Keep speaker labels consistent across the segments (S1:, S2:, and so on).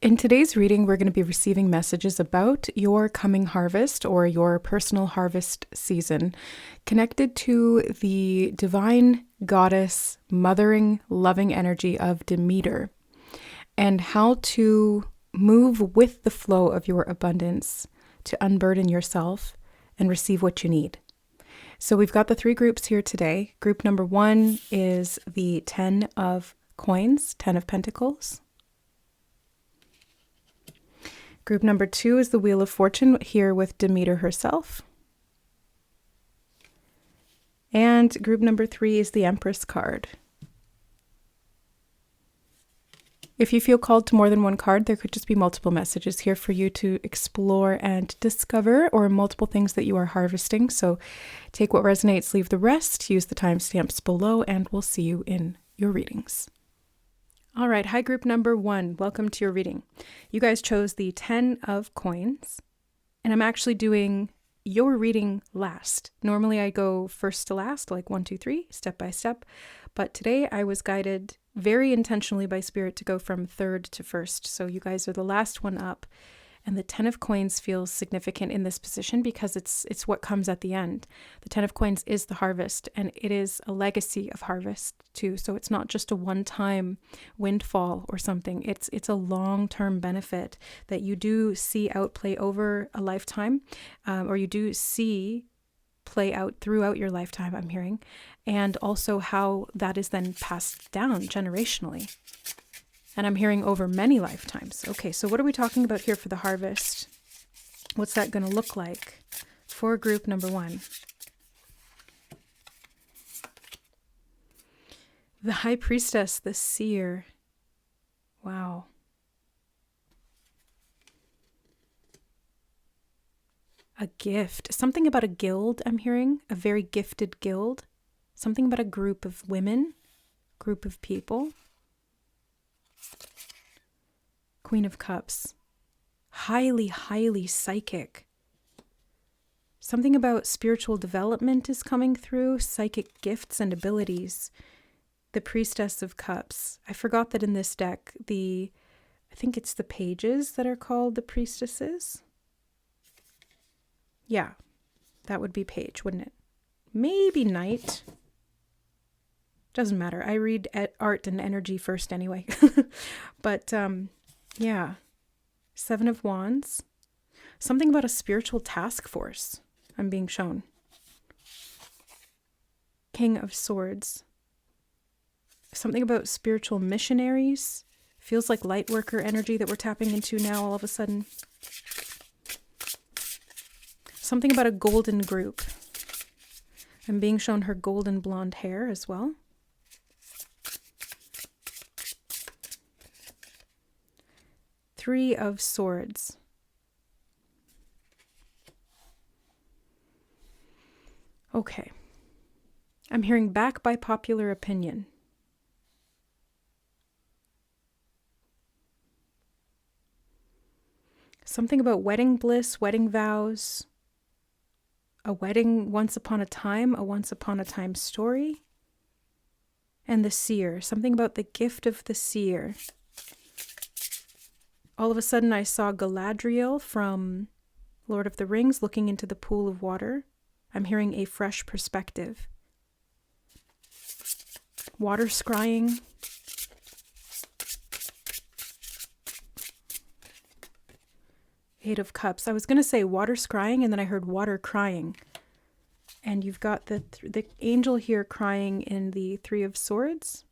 S1: In today's reading, we're going to be receiving messages about your coming harvest or your personal harvest season, connected to the divine goddess, mothering, loving energy of Demeter, and how to move with the flow of your abundance to unburden yourself and receive what you need. So we've got the three groups here today. Group number 1 is the 10 of coins, 10 of pentacles. Group number 2 is the Wheel of Fortune, here with Demeter herself. And group number 3 is the Empress card. If you feel called to more than one card, there could just be multiple messages here for you to explore and discover, or multiple things that you are harvesting. So take what resonates, leave the rest, use the timestamps below, and we'll see you in your readings. All right, hi group number 1, welcome to your reading. You guys chose the 10 of coins, and I'm actually doing your reading last. Normally I go first to last, like 1, 2, 3, step by step, but today I was guided very intentionally by Spirit to go from third to first. So you guys are the last one up, and the 10 of coins feels significant in this position because it's what comes at the end. The 10 of coins is the harvest, and it is a legacy of harvest too. So it's not just a one-time windfall or something. It's a long-term benefit that you do see outplay over a lifetime, or you do see play out throughout your lifetime, I'm hearing, and also how that is then passed down generationally. And I'm hearing over many lifetimes. Okay, so what are we talking about here for the harvest? What's that going to look like for group number 1? The High Priestess, the Seer. Wow. A gift. Something about a guild, I'm hearing. A very gifted guild. Something about a group of women, group of people. Queen of Cups. Highly, highly psychic. Something about spiritual development is coming through, psychic gifts and abilities. The Priestess of Cups. I forgot that in this deck, I think it's the pages that are called the priestesses. Yeah, that would be page, wouldn't it? Maybe knight. Doesn't matter. I read art and energy first anyway. But yeah, 7 of Wands. Something about a spiritual task force I'm being shown. King of Swords. Something about spiritual missionaries. Feels like light worker energy that we're tapping into now all of a sudden. Something about a golden group. I'm being shown her golden blonde hair as well. Three of Swords. Okay. I'm hearing back by popular opinion. Something about wedding bliss, wedding vows. A wedding once upon a time, a once upon a time story. And the Seer. Something about the gift of the Seer. All of a sudden I saw Galadriel from Lord of the Rings looking into the pool of water. I'm hearing a fresh perspective. Water scrying. Eight of Cups. I was going to say water scrying, and then I heard water crying. And you've got the angel here crying in the 3 of Swords.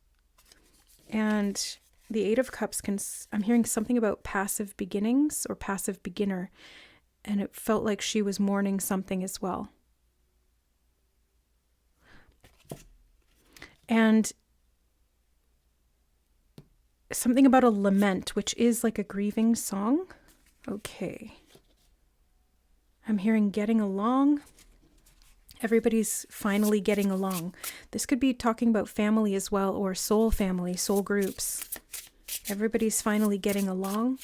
S1: And the 8 of Cups, I'm hearing something about passive beginnings or passive beginner. And it felt like she was mourning something as well. And something about a lament, which is like a grieving song. Okay. I'm hearing getting along. Everybody's finally getting along. This could be talking about family as well, or soul family, soul groups. Everybody's finally getting along.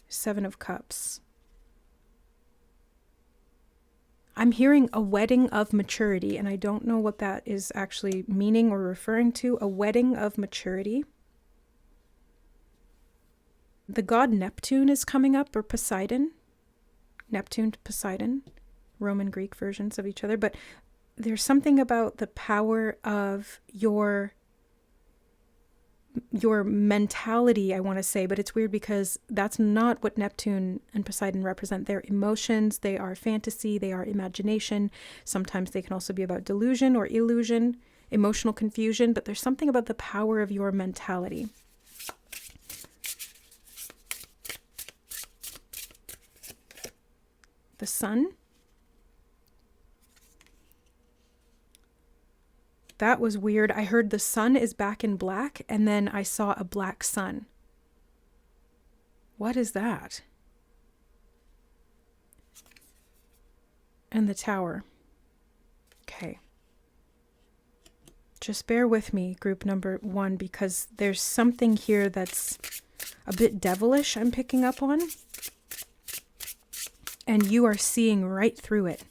S1: 7 of Cups. I'm hearing a wedding of maturity, and I don't know what that is actually meaning or referring to. A wedding of maturity. The god Neptune is coming up, or Poseidon. Neptune, Poseidon, Roman Greek versions of each other. But there's something about the power of your mentality, I want to say, but it's weird because that's not what Neptune and Poseidon represent. They're emotions, they are fantasy, they are imagination. Sometimes they can also be about delusion or illusion, emotional confusion, but there's something about the power of your mentality. The sun. That was weird. I heard the sun is back in black, and then I saw a black sun. What is that? And the tower. Okay. Just bear with me, group number 1, because there's something here that's a bit devilish I'm picking up on. And you are seeing right through it.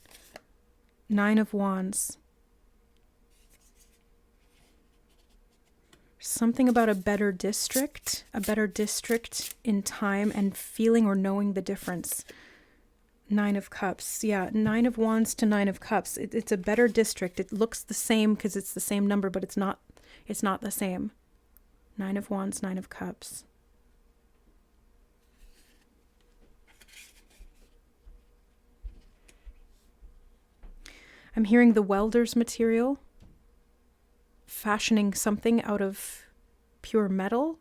S1: 9 of Wands. Something about a better district in time and feeling or knowing the difference. 9 of Cups. Yeah, 9 of Wands to 9 of Cups. It's a better district. It looks the same because it's the same number, but it's not the same. 9 of Wands, 9 of Cups. I'm hearing the welder's material, fashioning something out of pure metal.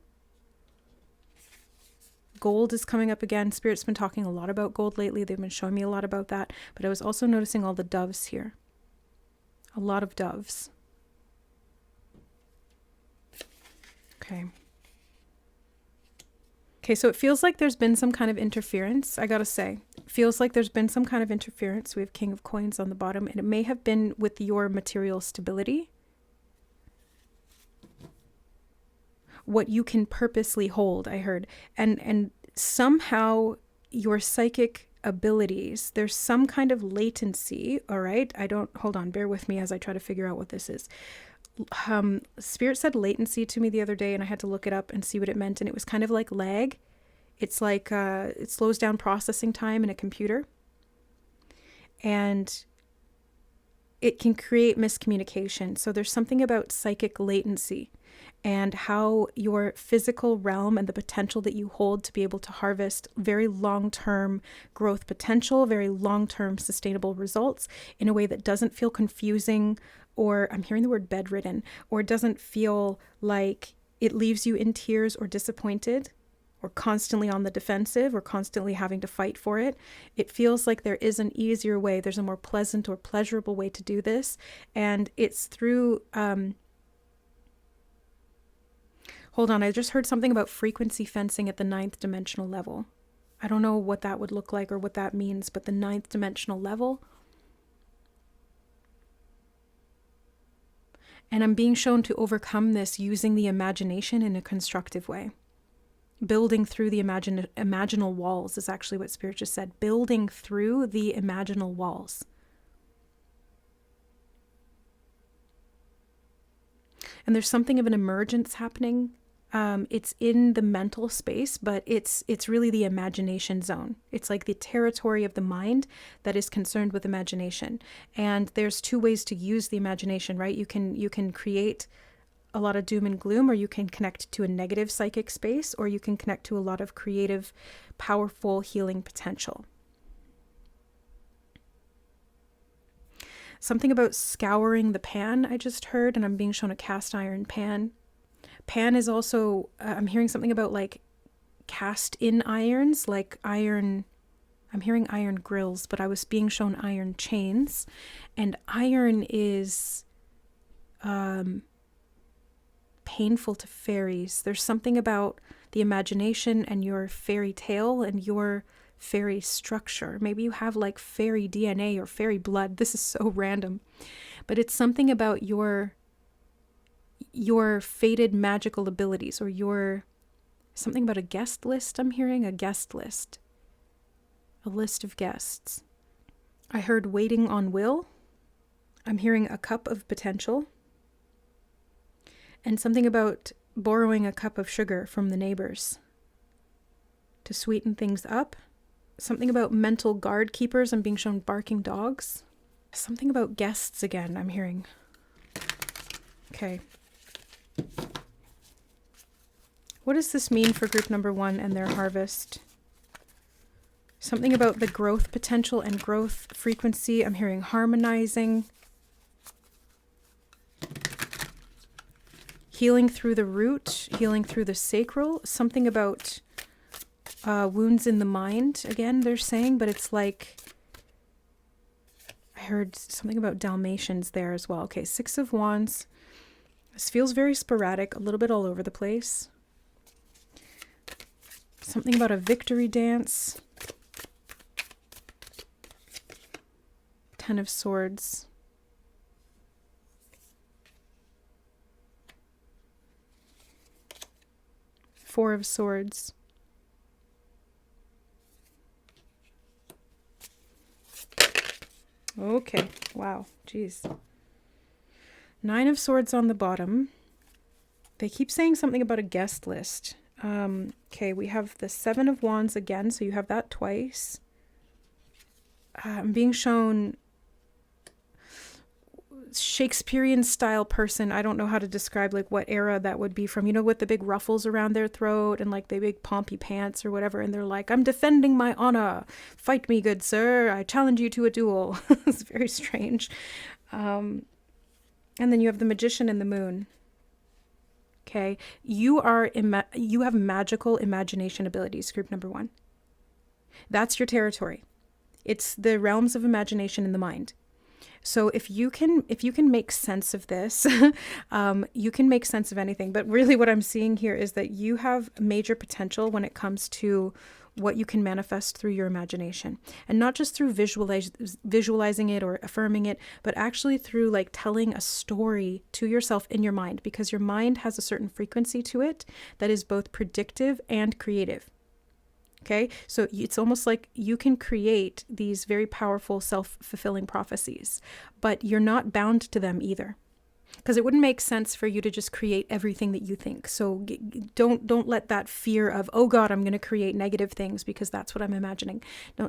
S1: Gold is coming up again. Spirit's been talking a lot about gold lately. They've been showing me a lot about that. But I was also noticing all the doves here. A lot of doves. Okay. Okay, so it feels like there's been some kind of interference, I gotta say. It feels like there's been some kind of interference. We have King of Coins on the bottom, and it may have been with your material stability. What you can purposely hold, I heard. And somehow your psychic abilities, there's some kind of latency, all right? Hold on, bear with me as I try to figure out what this is. Spirit said latency to me the other day, and I had to look it up and see what it meant, and it was kind of like lag. It's like it slows down processing time in a computer, and it can create miscommunication. So there's something about psychic latency and how your physical realm and the potential that you hold to be able to harvest very long-term growth potential, very long-term sustainable results in a way that doesn't feel confusing, or I'm hearing the word bedridden, or doesn't feel like it leaves you in tears or disappointed or constantly on the defensive or constantly having to fight for it. It feels like there is an easier way. There's a more pleasant or pleasurable way to do this. And it's through... Hold on, I just heard something about frequency fencing at the 9th dimensional level. I don't know what that would look like or what that means, but the 9th dimensional level. And I'm being shown to overcome this using the imagination in a constructive way. Building through the imaginal walls is actually what Spirit just said. Building through the imaginal walls. And there's something of an emergence happening. It's in the mental space, but it's really the imagination zone. It's like the territory of the mind that is concerned with imagination. And there's 2 ways to use the imagination, right? You can create a lot of doom and gloom, or you can connect to a negative psychic space, or you can connect to a lot of creative, powerful healing potential. Something about scouring the pan I just heard, and I'm being shown a cast iron pan. Pan is also, I'm hearing something about like cast in irons, like iron, I'm hearing iron grills, but I was being shown iron chains. And iron is painful to fairies. There's something about the imagination and your fairy tale and your fairy structure. Maybe you have like fairy DNA or fairy blood. This is so random. But it's something about your fated magical abilities, or something about a guest list. I'm hearing a guest list. A list of guests. I heard waiting on will. I'm hearing a cup of potential. And something about borrowing a cup of sugar from the neighbors. to sweeten things up. Something about mental guard keepers. I'm being shown barking dogs. Something about guests again, I'm hearing. Okay. What does this mean for group number 1 and their harvest? Something about the growth potential and growth frequency. I'm hearing harmonizing. Healing through the root, healing through the sacral. Something about wounds in the mind, again, they're saying, but it's like, I heard something about Dalmatians there as well. Okay, 6 of Wands. This feels very sporadic, a little bit all over the place. Something about a victory dance. 10 of Swords. Four of Swords. Okay, wow, geez. 9 of Swords on the bottom. They keep saying something about a guest list. Okay, we have the 7 of Wands again, so you have that twice. I'm being shown Shakespearean style person. I don't know how to describe like what era that would be from, you know, with the big ruffles around their throat and like the big pompy pants or whatever, and they're like, I'm defending my honor, fight me, good sir, I challenge you to a duel. It's very strange. And then you have the Magician and the Moon. Okay, you have magical imagination abilities, group number 1. That's your territory. It's the realms of imagination in the mind. So if you can make sense of this, you can make sense of anything. But really what I'm seeing here is that you have major potential when it comes to what you can manifest through your imagination. And not just through visualizing it or affirming it, but actually through like telling a story to yourself in your mind, because your mind has a certain frequency to it that is both predictive and creative. Okay, so it's almost like you can create these very powerful self-fulfilling prophecies, but you're not bound to them either, because it wouldn't make sense for you to just create everything that you think. So don't let that fear of, oh God, I'm going to create negative things because that's what I'm imagining.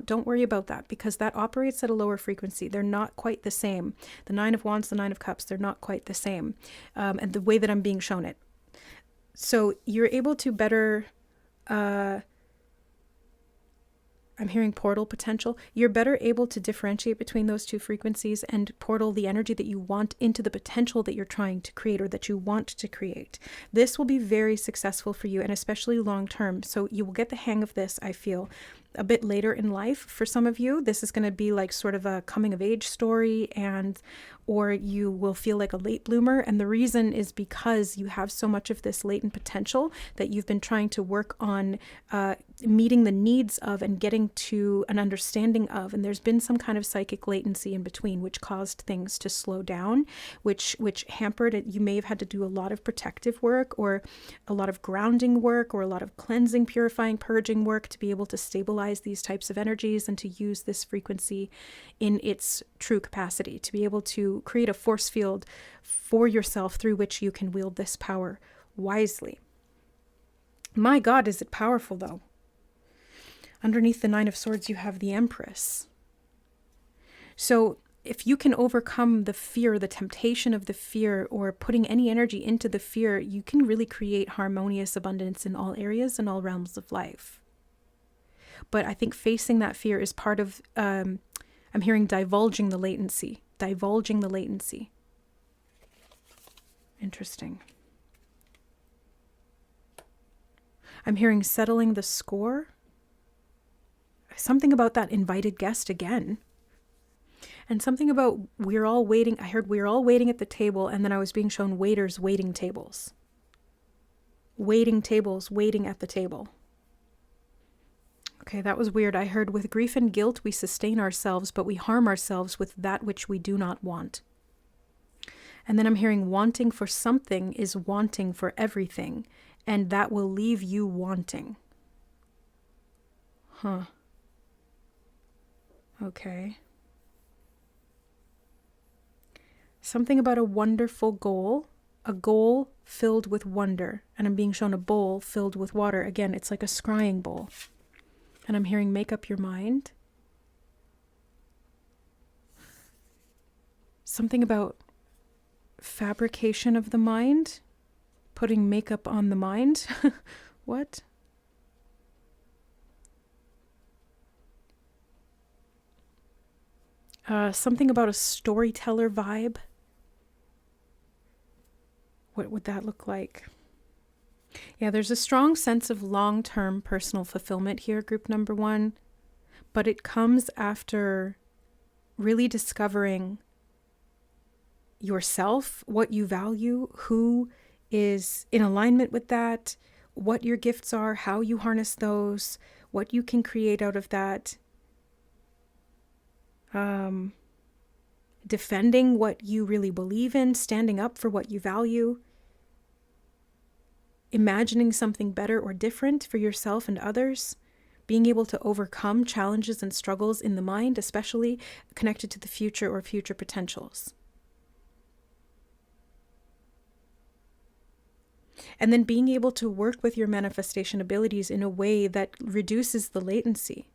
S1: Don't worry about that, because that operates at a lower frequency. They're not quite the same. The 9 of Wands, the 9 of Cups, they're not quite the same. And the way that I'm being shown it. So you're able to better... I'm hearing portal potential. You're better able to differentiate between those two frequencies and portal the energy that you want into the potential that you're trying to create or that you want to create. This will be very successful for you, and especially long term. So you will get the hang of this, I feel, a bit later in life. For some of you, this is going to be like sort of a coming of age story, or you will feel like a late bloomer. And the reason is because you have so much of this latent potential that you've been trying to work on meeting the needs of and getting to an understanding of. And there's been some kind of psychic latency in between, which caused things to slow down, which hampered it. You may have had to do a lot of protective work or a lot of grounding work or a lot of cleansing, purifying, purging work to be able to stabilize these types of energies and to use this frequency in its true capacity, to be able to create a force field for yourself through which you can wield this power wisely. My God, is it powerful though. Underneath the 9 of Swords, you have the Empress. So if you can overcome the fear, the temptation of the fear, or putting any energy into the fear, you can really create harmonious abundance in all areas and all realms of life. But I think facing that fear is part of, I'm hearing divulging the latency. Divulging the latency. Interesting. I'm hearing settling the score. Something about that invited guest again. And something about we're all waiting. I heard we're all waiting at the table, and then I was being shown waiters waiting tables. Waiting tables, waiting at the table. Okay, that was weird. I heard with grief and guilt we sustain ourselves, but we harm ourselves with that which we do not want. And then I'm hearing wanting for something is wanting for everything, and that will leave you wanting. Huh. Okay. Something about a wonderful goal, a goal filled with wonder, and I'm being shown a bowl filled with water. Again, it's like a scrying bowl. And I'm hearing make up your mind. Something about fabrication of the mind, putting makeup on the mind. What? Something about a storyteller vibe. What would that look like? Yeah, there's a strong sense of long-term personal fulfillment here, group number 1, but it comes after really discovering yourself, what you value, who is in alignment with that, what your gifts are, how you harness those, what you can create out of that. Defending what you really believe in, standing up for what you value, imagining something better or different for yourself and others, being able to overcome challenges and struggles in the mind, especially connected to the future or future potentials. And then being able to work with your manifestation abilities in a way that reduces the latency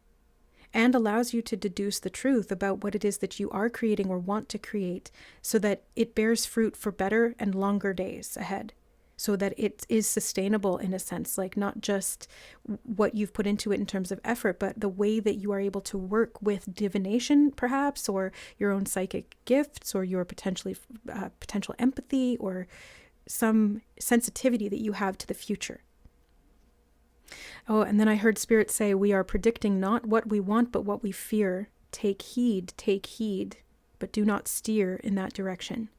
S1: and allows you to deduce the truth about what it is that you are creating or want to create, so that it bears fruit for better and longer days ahead, so that it is sustainable in a sense, like not just what you've put into it in terms of effort, but the way that you are able to work with divination perhaps, or your own psychic gifts, or your potential empathy, or some sensitivity that you have to the future. Oh, and then I heard Spirit say, we are predicting not what we want, but what we fear. Take heed, but do not steer in that direction.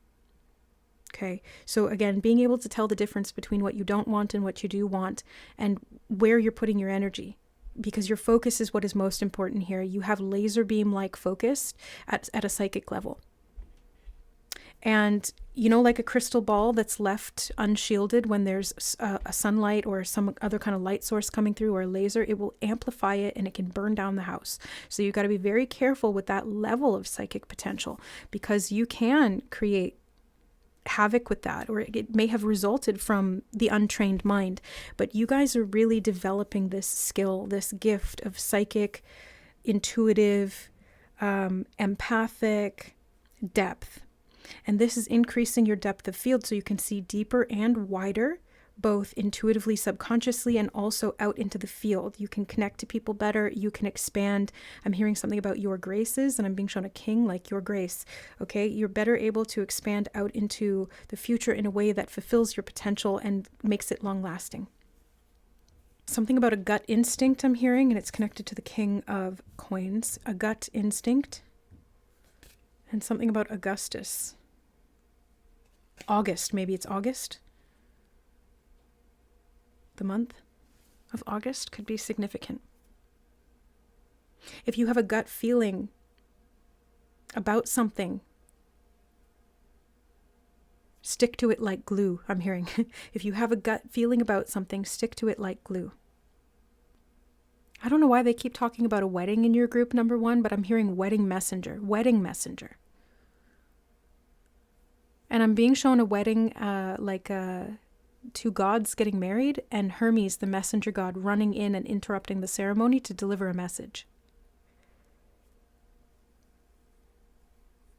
S1: Okay, so again, being able to tell the difference between what you don't want and what you do want, and where you're putting your energy, because your focus is what is most important here. You have laser beam-like focus at a psychic level. And, you know, like a crystal ball that's left unshielded when there's a sunlight or some other kind of light source coming through, or a laser, it will amplify it and it can burn down the house. So you've got to be very careful with that level of psychic potential, because you can create havoc with that, or it may have resulted from the untrained mind. But you guys are really developing this skill, this gift of psychic, intuitive, empathic depth. And this is increasing your depth of field so you can see deeper and wider, both intuitively, subconsciously, and also out into the field. You can connect to people better. You can expand. I'm hearing something about your graces, and I'm being shown a king, like your grace. Okay, you're better able to expand out into the future in a way that fulfills your potential and makes it long lasting. Something about a gut instinct I'm hearing, and it's connected to the King of Coins. A gut instinct. And something about Augustus. August, maybe it's August. The month of August could be significant. If you have a gut feeling about something, stick to it like glue, I'm hearing. If you have a gut feeling about something, stick to it like glue. I don't know why they keep talking about a wedding in your group, number 1, but I'm hearing wedding messenger. And I'm being shown a wedding two gods getting married, and Hermes, the messenger god, running in and interrupting the ceremony to deliver a message.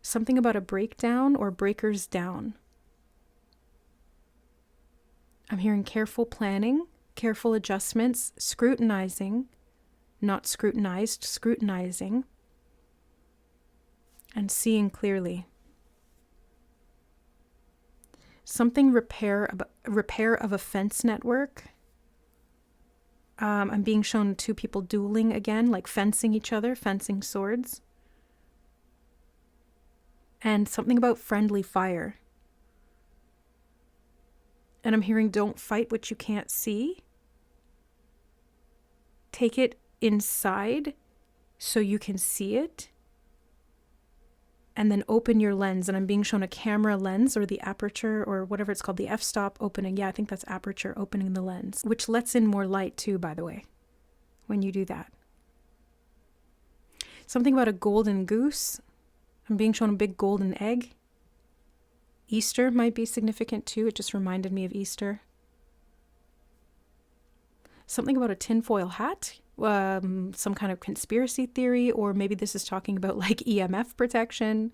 S1: Something about a breakdown or breakers down. I'm hearing careful planning, careful adjustments, scrutinizing, not scrutinized, scrutinizing, and seeing clearly. Something repair of a fence network. I'm being shown 2 people dueling again, like fencing each other, fencing swords. And something about friendly fire. And I'm hearing don't fight what you can't see. Take it inside so you can see it. And then open your lens. And I'm being shown a camera lens, or the aperture, or whatever it's called, the f-stop opening. Yeah, I think that's aperture, opening the lens, which lets in more light too, by the way, when you do that. Something about a golden goose. I'm being shown a big golden egg. Easter might be significant too. It just reminded me of Easter. something about a tinfoil hat, some kind of conspiracy theory, or maybe this is talking about like EMF protection.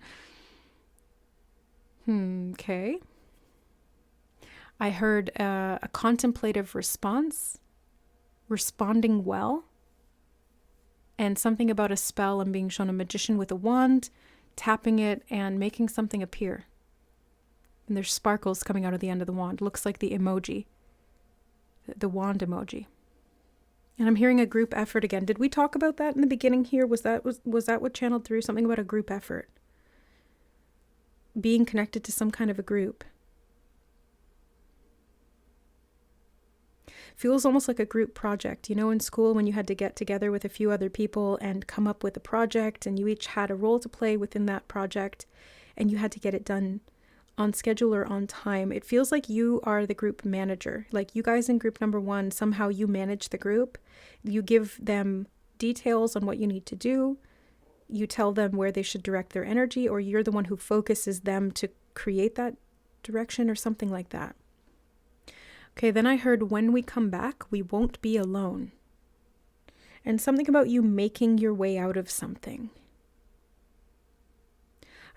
S1: Okay. I heard a contemplative response, responding well, and something about a spell. I'm being shown a magician with a wand, tapping it and making something appear. And there's sparkles coming out of the end of the wand. Looks like the emoji, the wand emoji. And I'm hearing a group effort again. Did we talk about that in the beginning here? Was that what channeled through? Something about a group effort? Being connected to some kind of a group. Feels almost like a group project. You know, in school when you had to get together with a few other people and come up with a project, and you each had a role to play within that project, and you had to get it done on schedule or on time. It feels like you are the group manager. Like you guys in group number 1, somehow you manage the group. You give them details on what you need to do. You tell them where they should direct their energy, or you're the one who focuses them to create that direction or something like that. Okay, then I heard when we come back, we won't be alone. And something about you making your way out of something.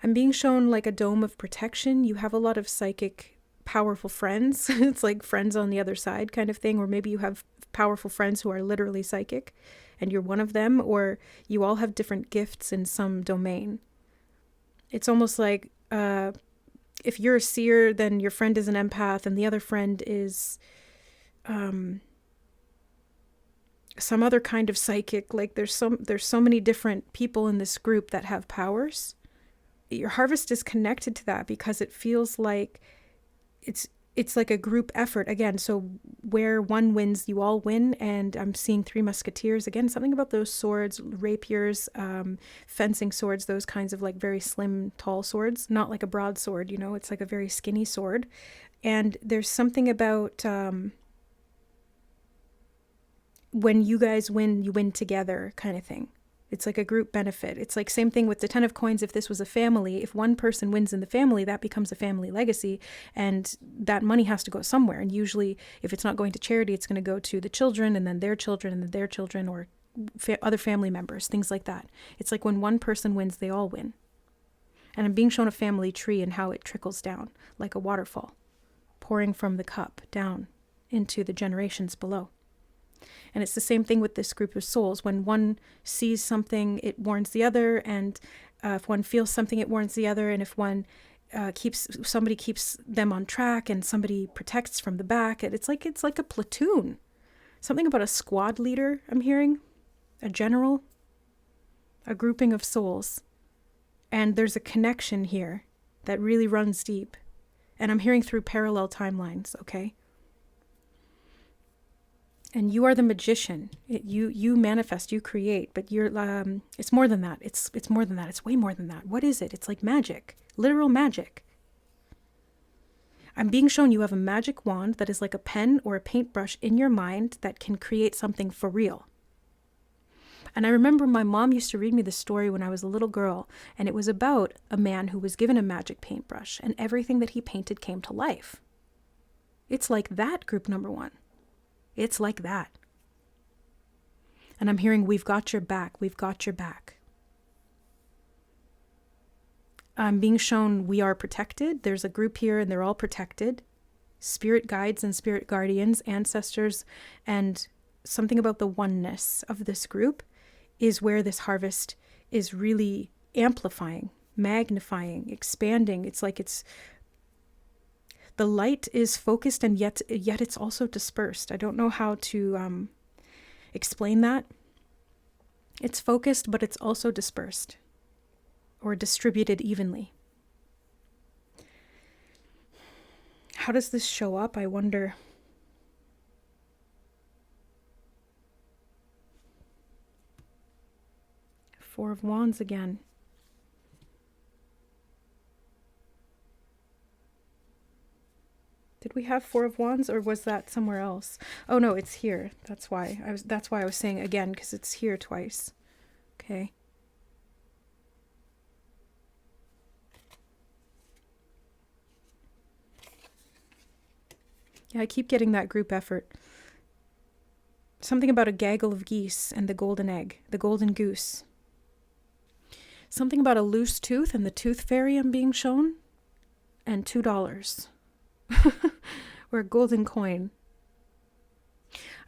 S1: I'm being shown like a dome of protection. You have a lot of psychic, powerful friends. It's like friends on the other side kind of thing. Or maybe you have powerful friends who are literally psychic and you're one of them. Or you all have different gifts in some domain. It's almost like if you're a seer, then your friend is an empath and the other friend is some other kind of psychic. Like there's so many different people in this group that have powers. Your harvest is connected to that because it feels like it's like a group effort again. So where one wins, you all win. And I'm seeing 3 musketeers again, something about those swords, rapiers, fencing swords, those kinds of like very slim, tall swords, not like a broadsword, you know, it's like a very skinny sword. And there's something about when you guys win, you win together kind of thing. It's like a group benefit. It's like same thing with the 10 of coins. If this was a family, if one person wins in the family, that becomes a family legacy, and that money has to go somewhere. And usually if it's not going to charity, it's going to go to the children and then their children and then their children, or other family members, things like that. It's like when one person wins, they all win. And I'm being shown a family tree and how it trickles down like a waterfall, pouring from the cup down into the generations below. And it's the same thing with this group of souls. When one sees something, it warns the other. And if one feels something, it warns the other. And if one somebody keeps them on track and somebody protects from the back, it's like a platoon. Something about a squad leader, I'm hearing. A general. A grouping of souls. And there's a connection here that really runs deep. And I'm hearing through parallel timelines, okay? And you are the magician. You manifest, you create, but you're it's more than that. It's more than that. It's way more than that. What is it? It's like magic, literal magic. I'm being shown you have a magic wand that is like a pen or a paintbrush in your mind that can create something for real. And I remember my mom used to read me the story when I was a little girl, and it was about a man who was given a magic paintbrush, and everything that he painted came to life. It's like that, group number 1. It's like that. And I'm hearing, we've got your back. We've got your back. I'm being shown we are protected. There's a group here and they're all protected. Spirit guides and spirit guardians, ancestors, and something about the oneness of this group is where this harvest is really amplifying, magnifying, expanding. It's like the light is focused and yet it's also dispersed. I don't know how to explain that. It's focused, but it's also dispersed or distributed evenly. How does this show up? I wonder. Four of Wands again. Did we have Four of Wands, or was that somewhere else? Oh no, it's here. That's why I was saying again, because it's here twice. Okay. Yeah, I keep getting that group effort. Something about a gaggle of geese and the golden egg, the golden goose. Something about a loose tooth and the tooth fairy I'm being shown. And $2. Or a golden coin.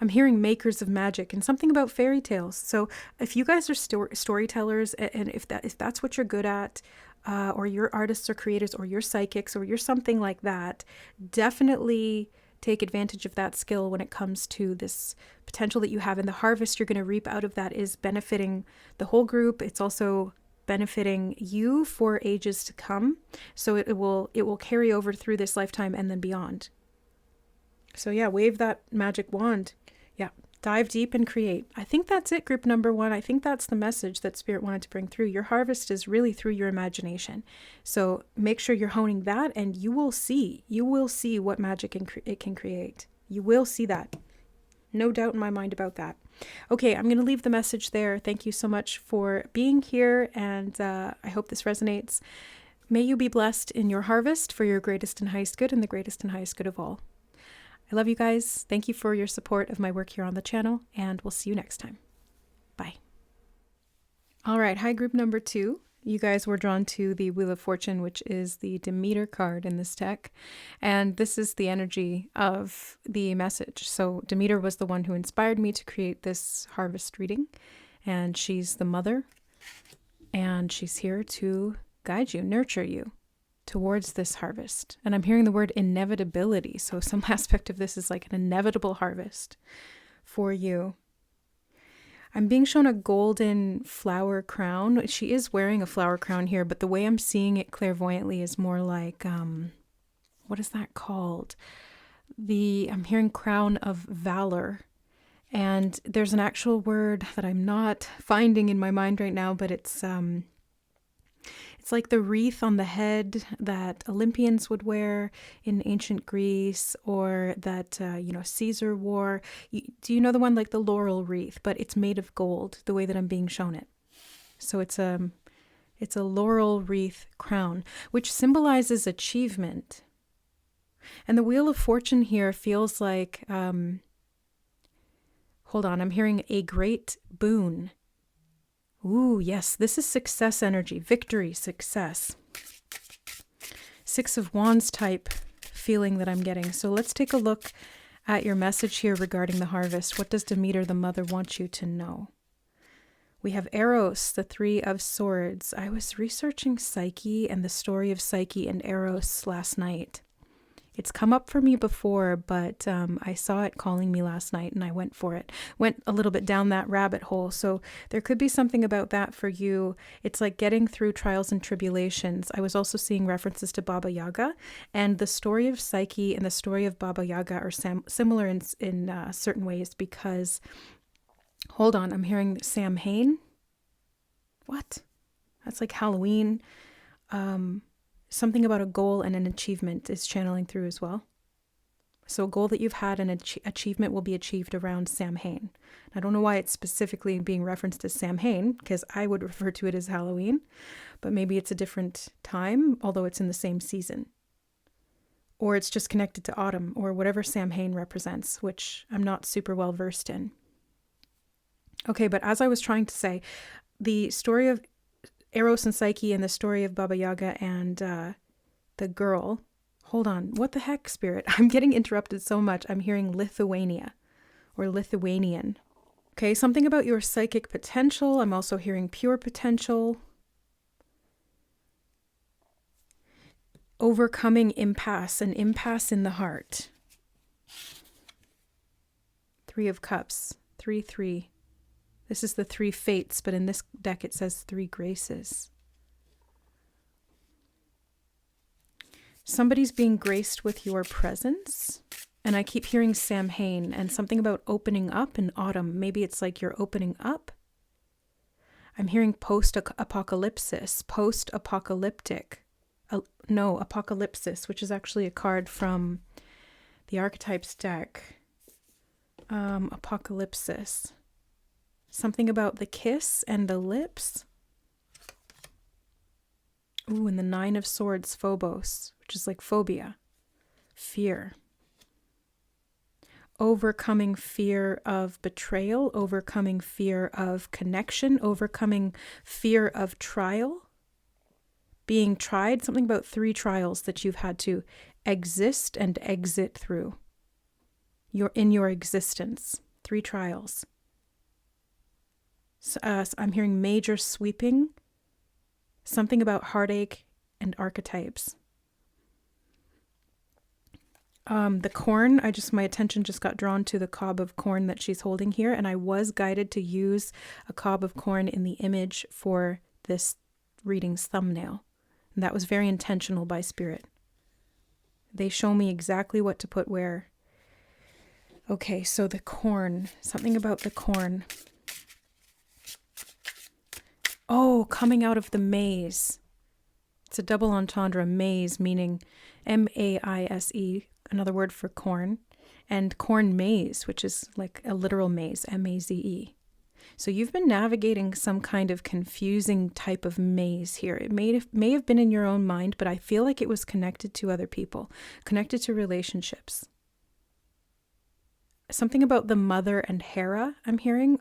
S1: I'm hearing makers of magic and something about fairy tales. So if you guys are storytellers, and if that's what you're good at, or you're artists or creators, or you're psychics, or you're something like that, definitely take advantage of that skill when it comes to this potential that you have. And the harvest you're going to reap out of that is benefiting the whole group. It's also benefiting you for ages to come. So it will carry over through this lifetime and then beyond. So yeah, wave that magic wand. Yeah, dive deep and create. I think that's it, group number 1. I think that's the message that Spirit wanted to bring through. Your harvest is really through your imagination. So make sure you're honing that, and you will see what magic it can create. You will see that. No doubt in my mind about that. Okay, I'm going to leave the message there. Thank you so much for being here, and I hope this resonates. May you be blessed in your harvest for your greatest and highest good and the greatest and highest good of all. I love you guys. Thank you for your support of my work here on the channel, and we'll see you next time. Bye. All right, hi group number 2. You guys were drawn to the Wheel of Fortune, which is the Demeter card in this deck. And this is the energy of the message. So Demeter was the one who inspired me to create this harvest reading. And she's the mother. And she's here to guide you, nurture you towards this harvest. And I'm hearing the word inevitability. So some aspect of this is like an inevitable harvest for you. I'm being shown a golden flower crown. She is wearing a flower crown here, but the way I'm seeing it clairvoyantly is more like, what is that called? I'm hearing crown of valor. And there's an actual word that I'm not finding in my mind right now, but it's like the wreath on the head that Olympians would wear in ancient Greece, or that, Caesar wore. Do you know the one like the laurel wreath, but it's made of gold, the way that I'm being shown it. So it's a laurel wreath crown, which symbolizes achievement. And the Wheel of Fortune here feels like, hold on, I'm hearing a great boon. Ooh, yes, this is success energy, victory, success. 6 of Wands type feeling that I'm getting. So let's take a look at your message here regarding the harvest. What does Demeter, the mother, want you to know? We have Eros, the 3 of Swords. I was researching Psyche and the story of Psyche and Eros last night. It's come up for me before, but I saw it calling me last night and I went for it. Went a little bit down that rabbit hole. So there could be something about that for you. It's like getting through trials and tribulations. I was also seeing references to Baba Yaga, and the story of Psyche and the story of Baba Yaga are similar in certain ways, because, hold on, I'm hearing Samhain. What? That's like Halloween. Something about a goal and an achievement is channeling through as well. So a goal that you've had and an achievement will be achieved around Samhain. I don't know why it's specifically being referenced as Samhain, because I would refer to it as Halloween, but maybe it's a different time, although it's in the same season. Or it's just connected to autumn, or whatever Samhain represents, which I'm not super well versed in. Okay, but as I was trying to say, the story of Eros and Psyche and the story of Baba Yaga and the girl. Hold on. What the heck, Spirit? I'm getting interrupted so much. I'm hearing Lithuania or Lithuanian. Okay, something about your psychic potential. I'm also hearing pure potential. Overcoming impasse, an impasse in the heart. 3 of Cups. 3-3. This is the 3 fates, but in this deck it says 3 graces. Somebody's being graced with your presence. And I keep hearing Samhain and something about opening up in autumn. Maybe it's like you're opening up. I'm hearing post-apocalypsis, post-apocalyptic. Apocalypsis, which is actually a card from the Archetypes deck. Apocalypsis. Something about the kiss and the lips. Ooh, and the 9 of Swords, Phobos, which is like phobia, fear. overcoming fear of betrayal, overcoming fear of connection, overcoming fear of trial, being tried, something about 3 trials that you've had to exist and exit through. In your existence, 3 trials. So I'm hearing major sweeping, something about heartache and archetypes. The corn, my attention just got drawn to the cob of corn that she's holding here, and I was guided to use a cob of corn in the image for this reading's thumbnail. And that was very intentional by Spirit. They show me exactly what to put where. Okay, so the corn, something about the corn. Oh, coming out of the maze. It's a double entendre, maze, meaning M-A-I-S-E, another word for corn, and corn maze, which is like a literal maze, M-A-Z-E. So you've been navigating some kind of confusing type of maze here. It may have been in your own mind, but I feel like it was connected to other people, connected to relationships. Something about the mother and Hera, I'm hearing.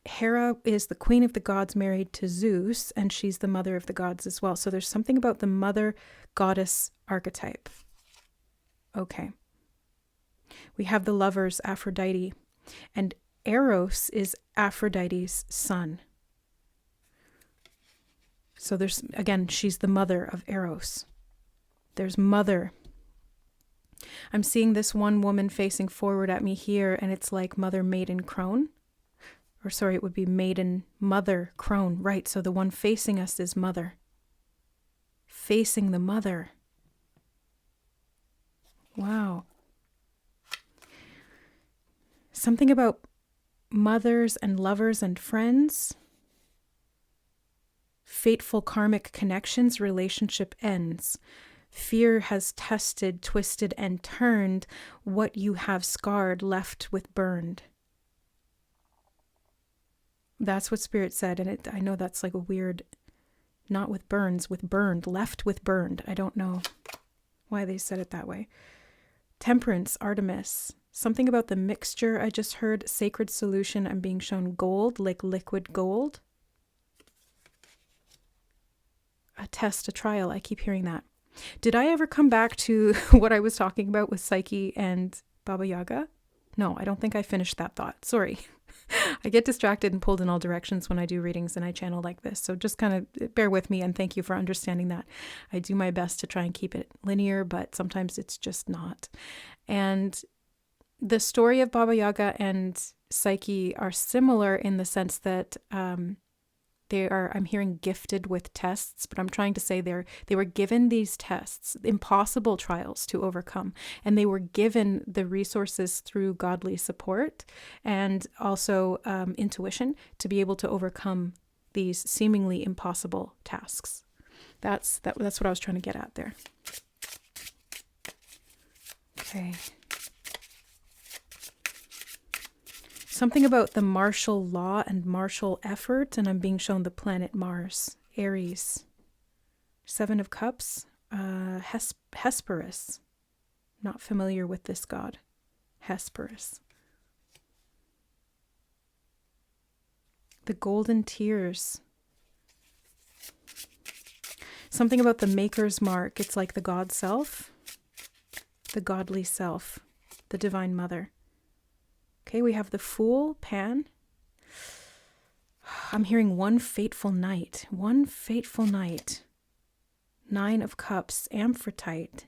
S1: Hera is the queen of the gods married to Zeus, and she's the mother of the gods as well. So there's something about the mother goddess archetype. Okay. We have the lovers, Aphrodite, and Eros is Aphrodite's son. So there's, again, she's the mother of Eros. There's mother. I'm seeing this one woman facing forward at me here, and it's like mother, maiden, crone. Or sorry, it would be maiden, mother, crone. Right, so the one facing us is mother. Facing the mother. Wow. Something about mothers and lovers and friends. Fateful karmic connections, relationship ends. Fear has tested, twisted, and turned what you have scarred, left with burned. That's what Spirit said, and I know that's like a weird, not with burns, with burned, left with burned. I don't know why they said it that way. Temperance, Artemis. Something about the mixture I just heard, sacred solution. I'm being shown gold, like liquid gold. A test, a trial. I keep hearing that. Did I ever come back to what I was talking about with Psyche and Baba Yaga? No, I don't think I finished that thought. Sorry. I get distracted and pulled in all directions when I do readings and I channel like this. So just kind of bear with me, and thank you for understanding that. I do my best to try and keep it linear, but sometimes it's just not. And the story of Baba Yaga and Psyche are similar in the sense that they are, I'm hearing, gifted with tests, but I'm trying to say they were given these tests, impossible trials to overcome, and they were given the resources through godly support and also intuition to be able to overcome these seemingly impossible tasks. That's what I was trying to get at there. Okay. Something about the martial law and martial effort, and I'm being shown the planet Mars, Aries. 7 of Cups, Hesperus. Not familiar with this god. Hesperus. The golden tears. Something about the maker's mark. It's like the God self, the godly self, the divine mother. Okay, we have the Fool, Pan. I'm hearing one fateful night. One fateful night. 9 of Cups, Amphitrite.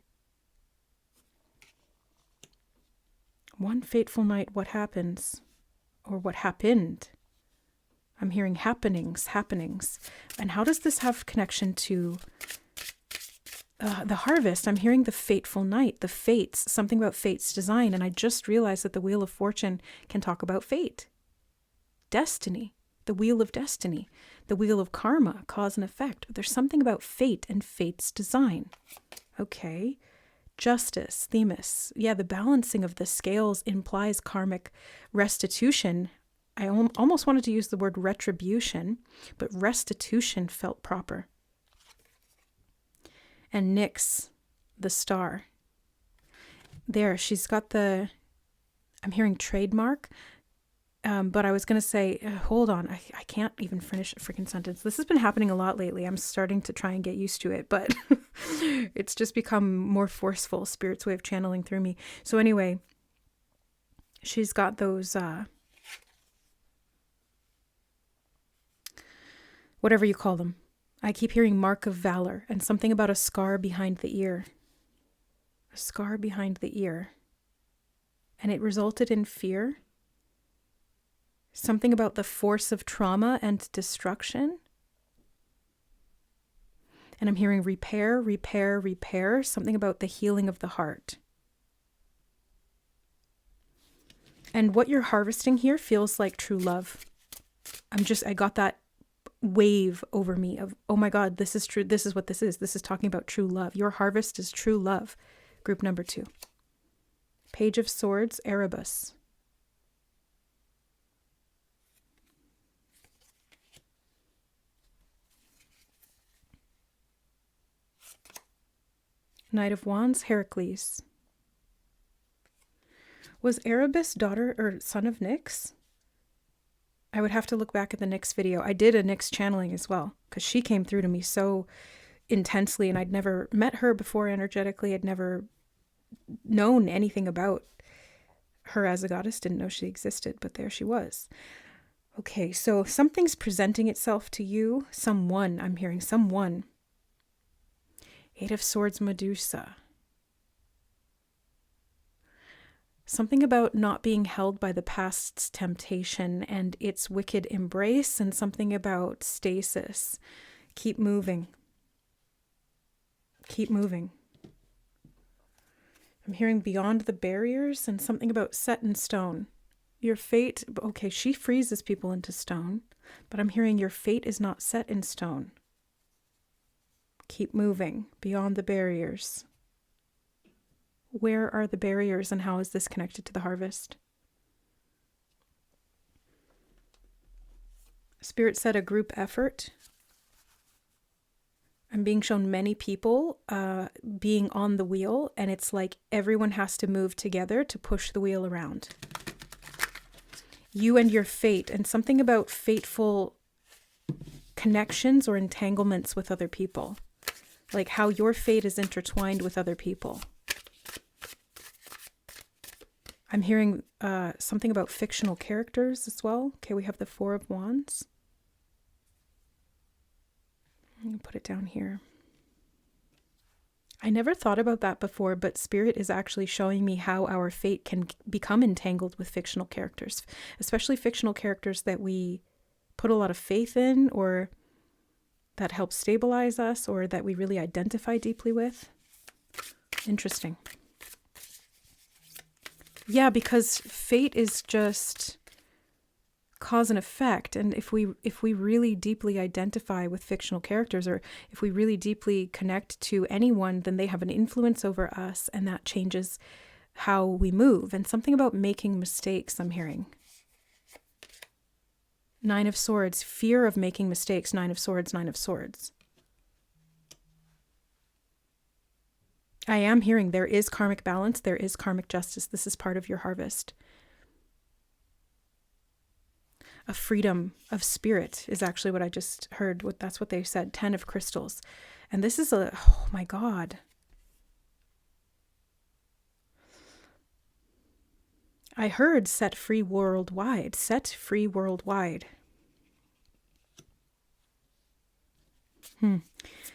S1: One fateful night, what happens? Or what happened? I'm hearing happenings. And how does this have connection to the harvest? I'm hearing the fateful night, the fates, something about fate's design. And I just realized that the Wheel of Fortune can talk about fate. Destiny, the wheel of destiny, the wheel of karma, cause and effect. But there's something about fate and fate's design. Okay. Justice, Themis. Yeah, the balancing of the scales implies karmic restitution. I almost wanted to use the word retribution, but restitution felt proper. And Nyx, the star. There, she's got the I'm hearing trademark. But I was going to say, hold on, I can't even finish a freaking sentence. This has been happening a lot lately. I'm starting to try and get used to it, but it's just become more forceful, Spirit's way of channeling through me. So anyway, she's got those, whatever you call them. I keep hearing mark of valor and something about a scar behind the ear. A scar behind the ear. And it resulted in fear. Something about the force of trauma and destruction. And I'm hearing repair, repair, repair. Something about the healing of the heart. And what you're harvesting here feels like true love. I got that wave over me of, oh my God, this is true. This is what this is. This is talking about true love. Your harvest is true love. Group number 2. Page of Swords, Erebus. Knight of Wands, Heracles. Was Erebus daughter or son of Nyx? I would have to look back at the Nyx video. I did a Nyx channeling as well, because she came through to me so intensely, and I'd never met her before energetically. I'd never known anything about her as a goddess, didn't know she existed, but there she was. Okay, so something's presenting itself to you. Someone, I'm hearing someone. 8 of Swords, Medusa. Something about not being held by the past's temptation and its wicked embrace, and something about stasis. Keep moving. Keep moving. I'm hearing beyond the barriers and something about set in stone. Your fate, okay, she freezes people into stone, but I'm hearing your fate is not set in stone. Keep moving beyond the barriers. Where are the barriers and how is this connected to the harvest? Spirit said a group effort. I'm being shown many people being on the wheel, and it's like everyone has to move together to push the wheel around. You and your fate, and something about fateful connections or entanglements with other people. Like how your fate is intertwined with other people. I'm hearing something about fictional characters as well. Okay, we have the 4 of Wands. I'm going to put it down here. I never thought about that before, but Spirit is actually showing me how our fate can become entangled with fictional characters, especially fictional characters that we put a lot of faith in, or that help stabilize us, or that we really identify deeply with. Interesting. Yeah, because fate is just cause and effect. And if we really deeply identify with fictional characters, or if we really deeply connect to anyone, then they have an influence over us, and that changes how we move. And something about making mistakes, I'm hearing. 9 of Swords, fear of making mistakes. 9 of Swords, 9 of Swords. I am hearing there is karmic balance, there is karmic justice. This is part of your harvest. A freedom of spirit is actually what I just heard. That's what they said. 10 of Crystals. And this is oh my God. I heard set free worldwide. Set free worldwide.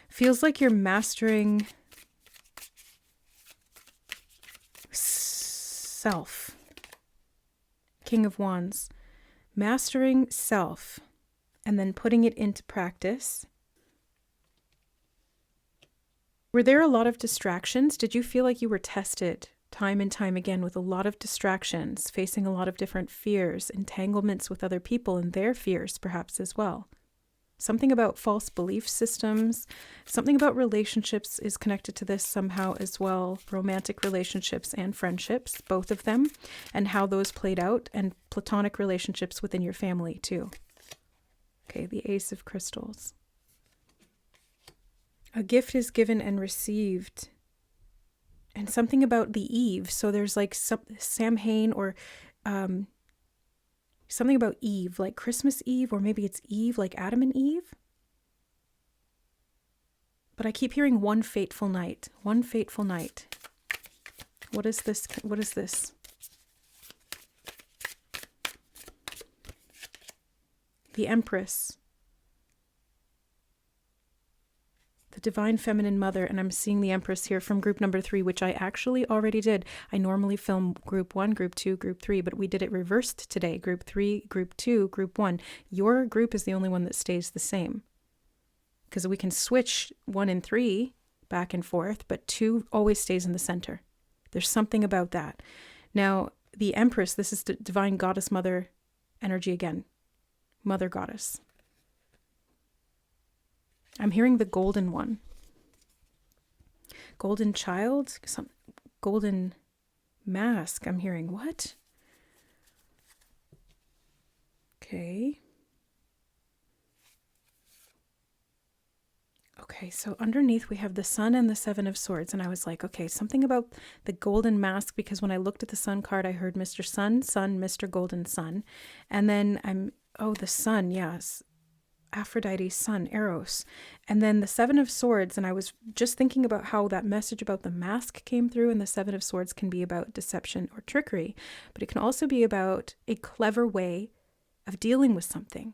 S1: Feels like you're mastering self. King of Wands. Mastering self and then putting it into practice. Were there a lot of distractions? Did you feel like you were tested time and time again with a lot of distractions, facing a lot of different fears, entanglements with other people and their fears perhaps as well? Something about false belief systems, something about relationships is connected to this somehow as well. Romantic relationships and friendships, both of them, and how those played out, and platonic relationships within your family too. Okay, the Ace of Crystals. A gift is given and received. And something about the Eve. So there's like Samhain or something about Eve, like Christmas Eve, or maybe it's Eve, like Adam and Eve. But I keep hearing one fateful night. One fateful night. What is this? What is this? The Empress. The Divine Feminine Mother. And I'm seeing the Empress here from group number 3, which I actually already did. I normally film group 1, group 2, group 3, but we did it reversed today. Group 3, group 2, group 1. Your group is the only one that stays the same. Because we can switch 1 and 3 back and forth, but 2 always stays in the center. There's something about that. Now, the Empress, this is the Divine Goddess Mother energy again. Mother Goddess. I'm hearing the golden one. Golden child? Some golden mask. I'm hearing what? Okay. Okay, so underneath we have the Sun and the Seven of Swords. And I was like, okay, something about the golden mask, because when I looked at the Sun card, I heard Mr. Sun, Sun, Mr. Golden Sun. And then the Sun, yes. Aphrodite's Sun, Eros. And then the Seven of Swords. And I was just thinking about how that message about the mask came through, and the Seven of Swords can be about deception or trickery, but it can also be about a clever way of dealing with something.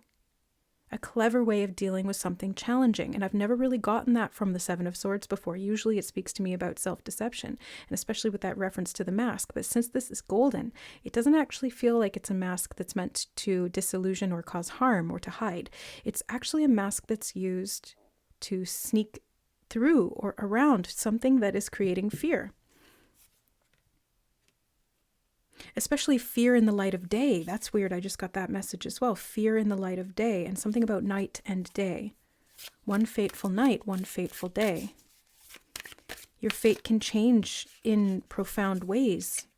S1: A clever way of dealing with something challenging. And I've never really gotten that from the Seven of Swords before. Usually it speaks to me about self-deception, and especially with that reference to the mask. But since this is golden, it doesn't actually feel like it's a mask that's meant to disillusion or cause harm or to hide. It's actually a mask that's used to sneak through or around something that is creating fear. Especially fear in the light of day. That's weird. I just got that message as well. Fear in the light of day, and something about night and day. One fateful night, one fateful day. Your fate can change in profound ways.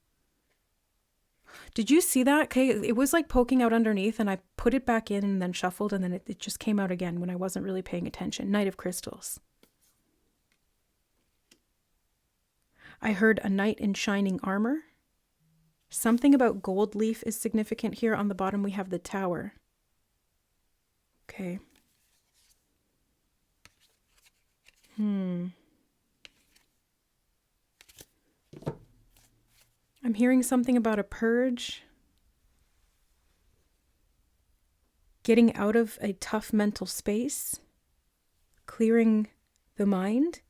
S1: Did you see that? Okay, it was like poking out underneath, and I put it back in and then shuffled, and then it just came out again when I wasn't really paying attention. Knight of Crystals. I heard a knight in shining armor. Something about gold leaf is significant here. On the bottom, we have the Tower. Okay. I'm hearing something about a purge. Getting out of a tough mental space. Clearing the mind.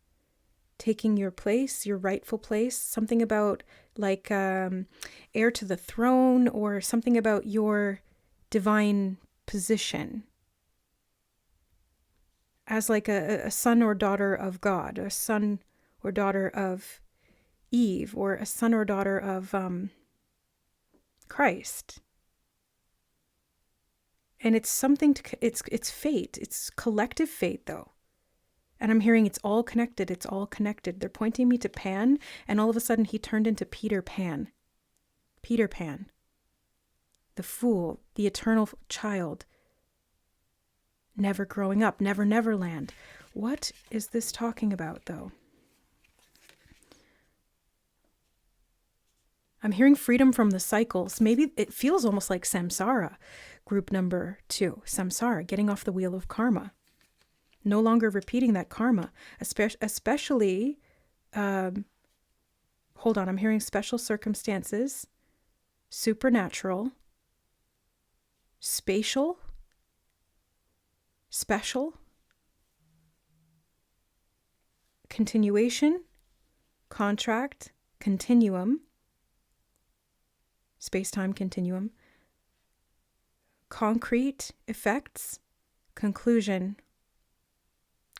S1: Taking your place, your rightful place. Something about like heir to the throne, or something about your divine position as like a son or daughter of God, a son or daughter of Eve, or a son or daughter of Christ. And it's something it's fate. It's collective fate though. And I'm hearing it's all connected. It's all connected. They're pointing me to Pan, and all of a sudden he turned into Peter Pan. Peter Pan. The fool, the eternal child. Never growing up, never Neverland. What is this talking about, though? I'm hearing freedom from the cycles. Maybe it feels almost like samsara. Group number 2, samsara, getting off the wheel of karma. No longer repeating that karma, especially, hold on, I'm hearing special circumstances, supernatural, spatial, special, continuation, contract, continuum, space-time continuum, concrete effects, conclusion,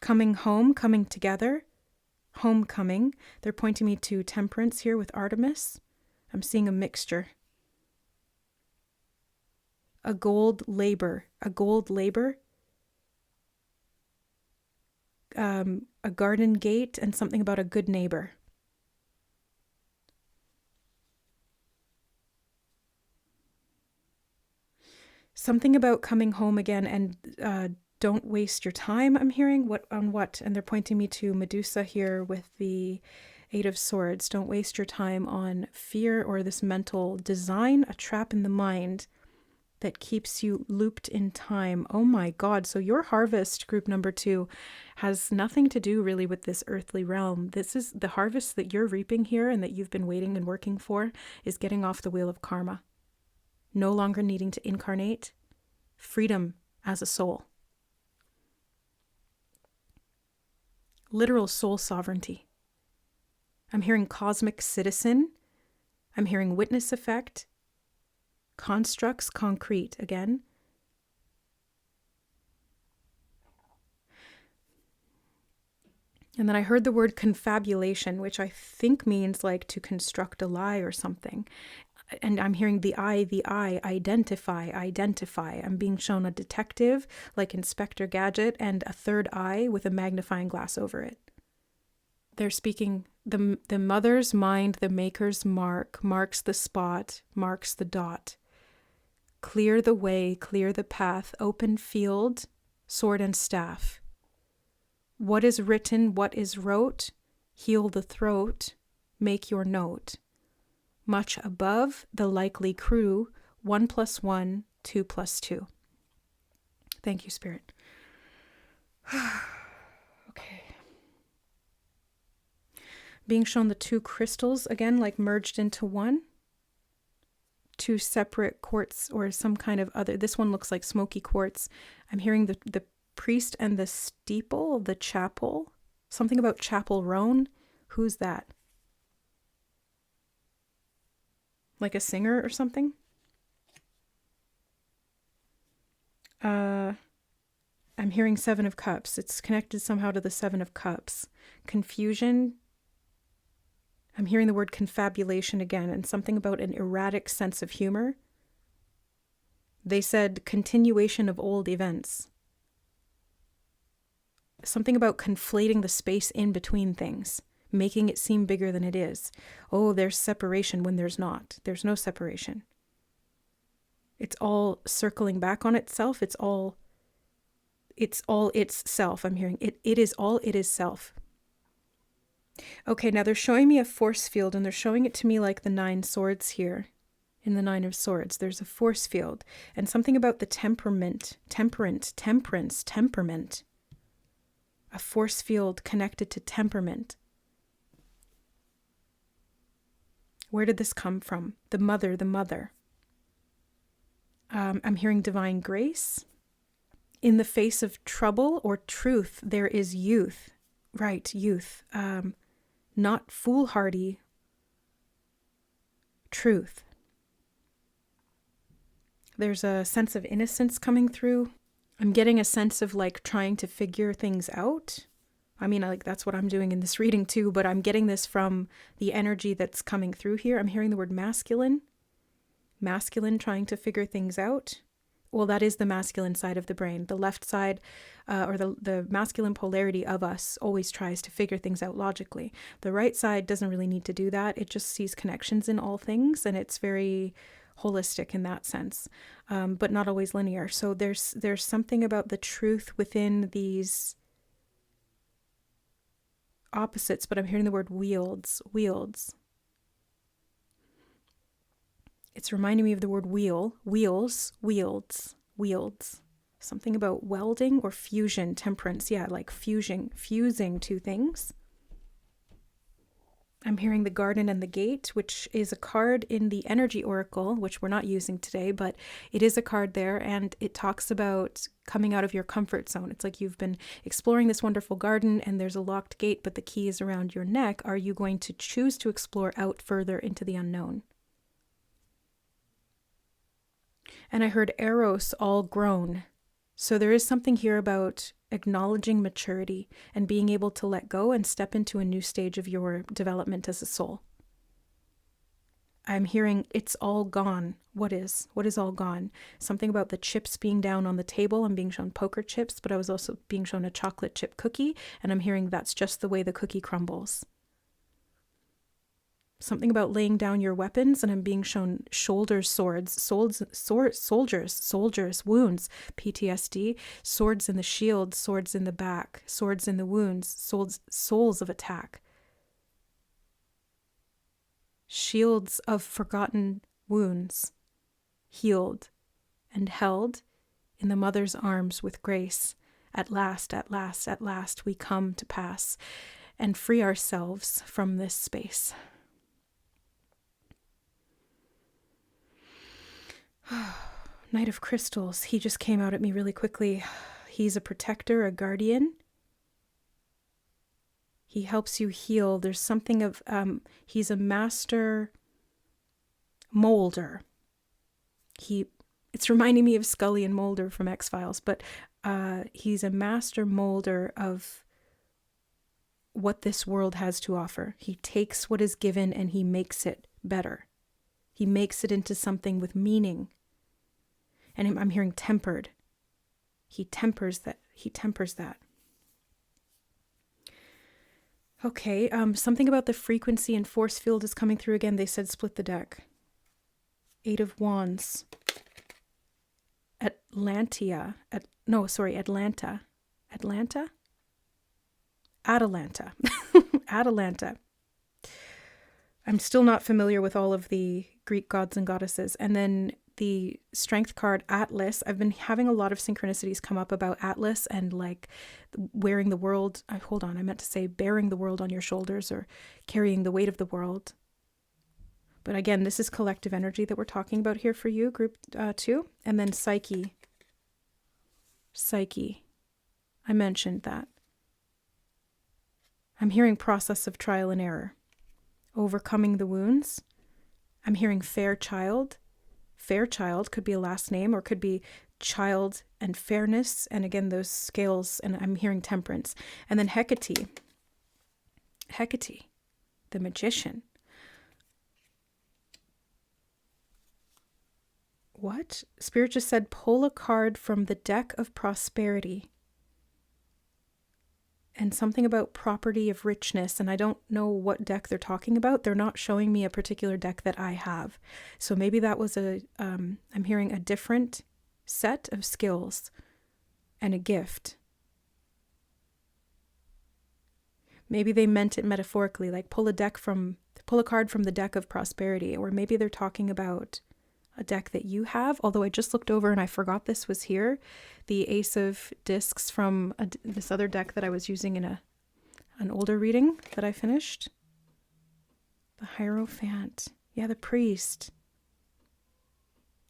S1: coming home, coming together, homecoming. They're pointing me to temperance here with Artemis. I'm seeing a mixture. A gold labor, a garden gate, and something about a good neighbor. Something about coming home again, and don't waste your time, I'm hearing. What? And they're pointing me to Medusa here with the Eight of Swords. Don't waste your time on fear or this mental design, a trap in the mind that keeps you looped in time. Oh my God. So your harvest, group number 2, has nothing to do really with this earthly realm. This is the harvest that you're reaping here and that you've been waiting and working for is getting off the wheel of karma. No longer needing to incarnate. Freedom as a soul. Literal soul sovereignty. I'm hearing cosmic citizen. I'm hearing witness effect. Constructs, concrete again. And then I heard the word confabulation, which I think means like to construct a lie or something. And I'm hearing the I, identify. I'm being shown a detective like Inspector Gadget and a third eye with a magnifying glass over it. They're speaking the mother's mind, the maker's mark, marks the spot, marks the dot. Clear the way, clear the path, open field, sword and staff. What is written, what is wrote, heal the throat, make your note. Much above the likely crew, 1 + 1, 2 + 2. Thank you, Spirit. Okay. Being shown the 2 crystals, again, like merged into one. 2 separate quartz or some kind of other. This one looks like smoky quartz. I'm hearing the priest and the steeple, the chapel. Something about Chapel Roan. Who's that? Like a singer or something? I'm hearing 7 of Cups. It's connected somehow to the 7 of Cups. Confusion. I'm hearing the word confabulation again, and something about an erratic sense of humor. They said continuation of old events. Something about conflating the space in between things, making it seem bigger than it is. Oh, there's separation when there's not. There's no separation. It's all circling back on itself. It's all its self. I'm hearing it is all it is self. Okay, now they're showing me a force field, and they're showing it to me like the 9 swords here. In the 9 of Swords, there's a force field, and something about the temperament. A force field connected to temperament. Where did this come from? The mother. I'm hearing divine grace. In the face of trouble or truth, there is youth. Right, youth. Not foolhardy. Truth. There's a sense of innocence coming through. I'm getting a sense of like trying to figure things out. I mean, like that's what I'm doing in this reading too, but I'm getting this from the energy that's coming through here. I'm hearing the word masculine. Masculine trying to figure things out. Well, that is the masculine side of the brain. The left side, or the masculine polarity of us always tries to figure things out logically. The right side doesn't really need to do that. It just sees connections in all things, and it's very holistic in that sense, but not always linear. So there's something about the truth within these opposites, but I'm hearing the word wields. It's reminding me of the word wheel, wheels, wields. Something about welding or fusion, temperance. Yeah, like fusing 2 things. I'm hearing the garden and the gate, which is a card in the energy oracle, which we're not using today, but it is a card there, and it talks about coming out of your comfort zone. It's like you've been exploring this wonderful garden and there's a locked gate, but the key is around your neck. Are you going to choose to explore out further into the unknown? And I heard Eros all grown. So there is something here about acknowledging maturity and being able to let go and step into a new stage of your development as a soul. I'm hearing it's all gone. What is all gone? Something about the chips being down on the table. I'm being shown poker chips, but I was also being shown a chocolate chip cookie, and I'm hearing that's just the way the cookie crumbles. Something about laying down your weapons, and I'm being shown shoulder swords, soldiers, wounds, PTSD, swords in the shield, swords in the back, swords in the wounds, souls of attack. shields of forgotten wounds, healed and held in the mother's arms with grace. At last, at last, at last, we come to pass and free ourselves from this space. Knight of Crystals, he just came out at me really quickly. He's a protector, a guardian. He helps you heal. There's something of, he's a master molder. It's reminding me of Scully and Mulder from X-Files, but he's a master molder of what this world has to offer. He takes what is given and he makes it better. He makes it into something with meaning. And I'm hearing tempered. He tempers that. Okay, something about the frequency and force field is coming through again. They said split the deck. 8 of Wands. Atlanta. Atalanta. I'm still not familiar with all of the Greek gods and goddesses. And then the strength card, Atlas. I've been having a lot of synchronicities come up about Atlas and like wearing the world. I meant to say bearing the world on your shoulders or carrying the weight of the world. But again, this is collective energy that we're talking about here for you, group 2. And then Psyche. I mentioned that. I'm hearing process of trial and error. Overcoming the wounds. I'm hearing fair child. Fair child could be a last name or could be child and fairness. And again, those scales, and I'm hearing temperance. And then Hecate, the magician. What? Spirit just said, pull a card from the deck of prosperity. And something about property of richness. And I don't know what deck they're talking about. They're not showing me a particular deck that I have. So maybe that was I'm hearing a different set of skills and a gift. Maybe they meant it metaphorically, like pull a card from the deck of prosperity. Or maybe they're talking about a deck that you have, although I just looked over and I forgot this was here. The Ace of Discs from this other deck that I was using in an older reading that I finished. The Hierophant. Yeah, the Priest.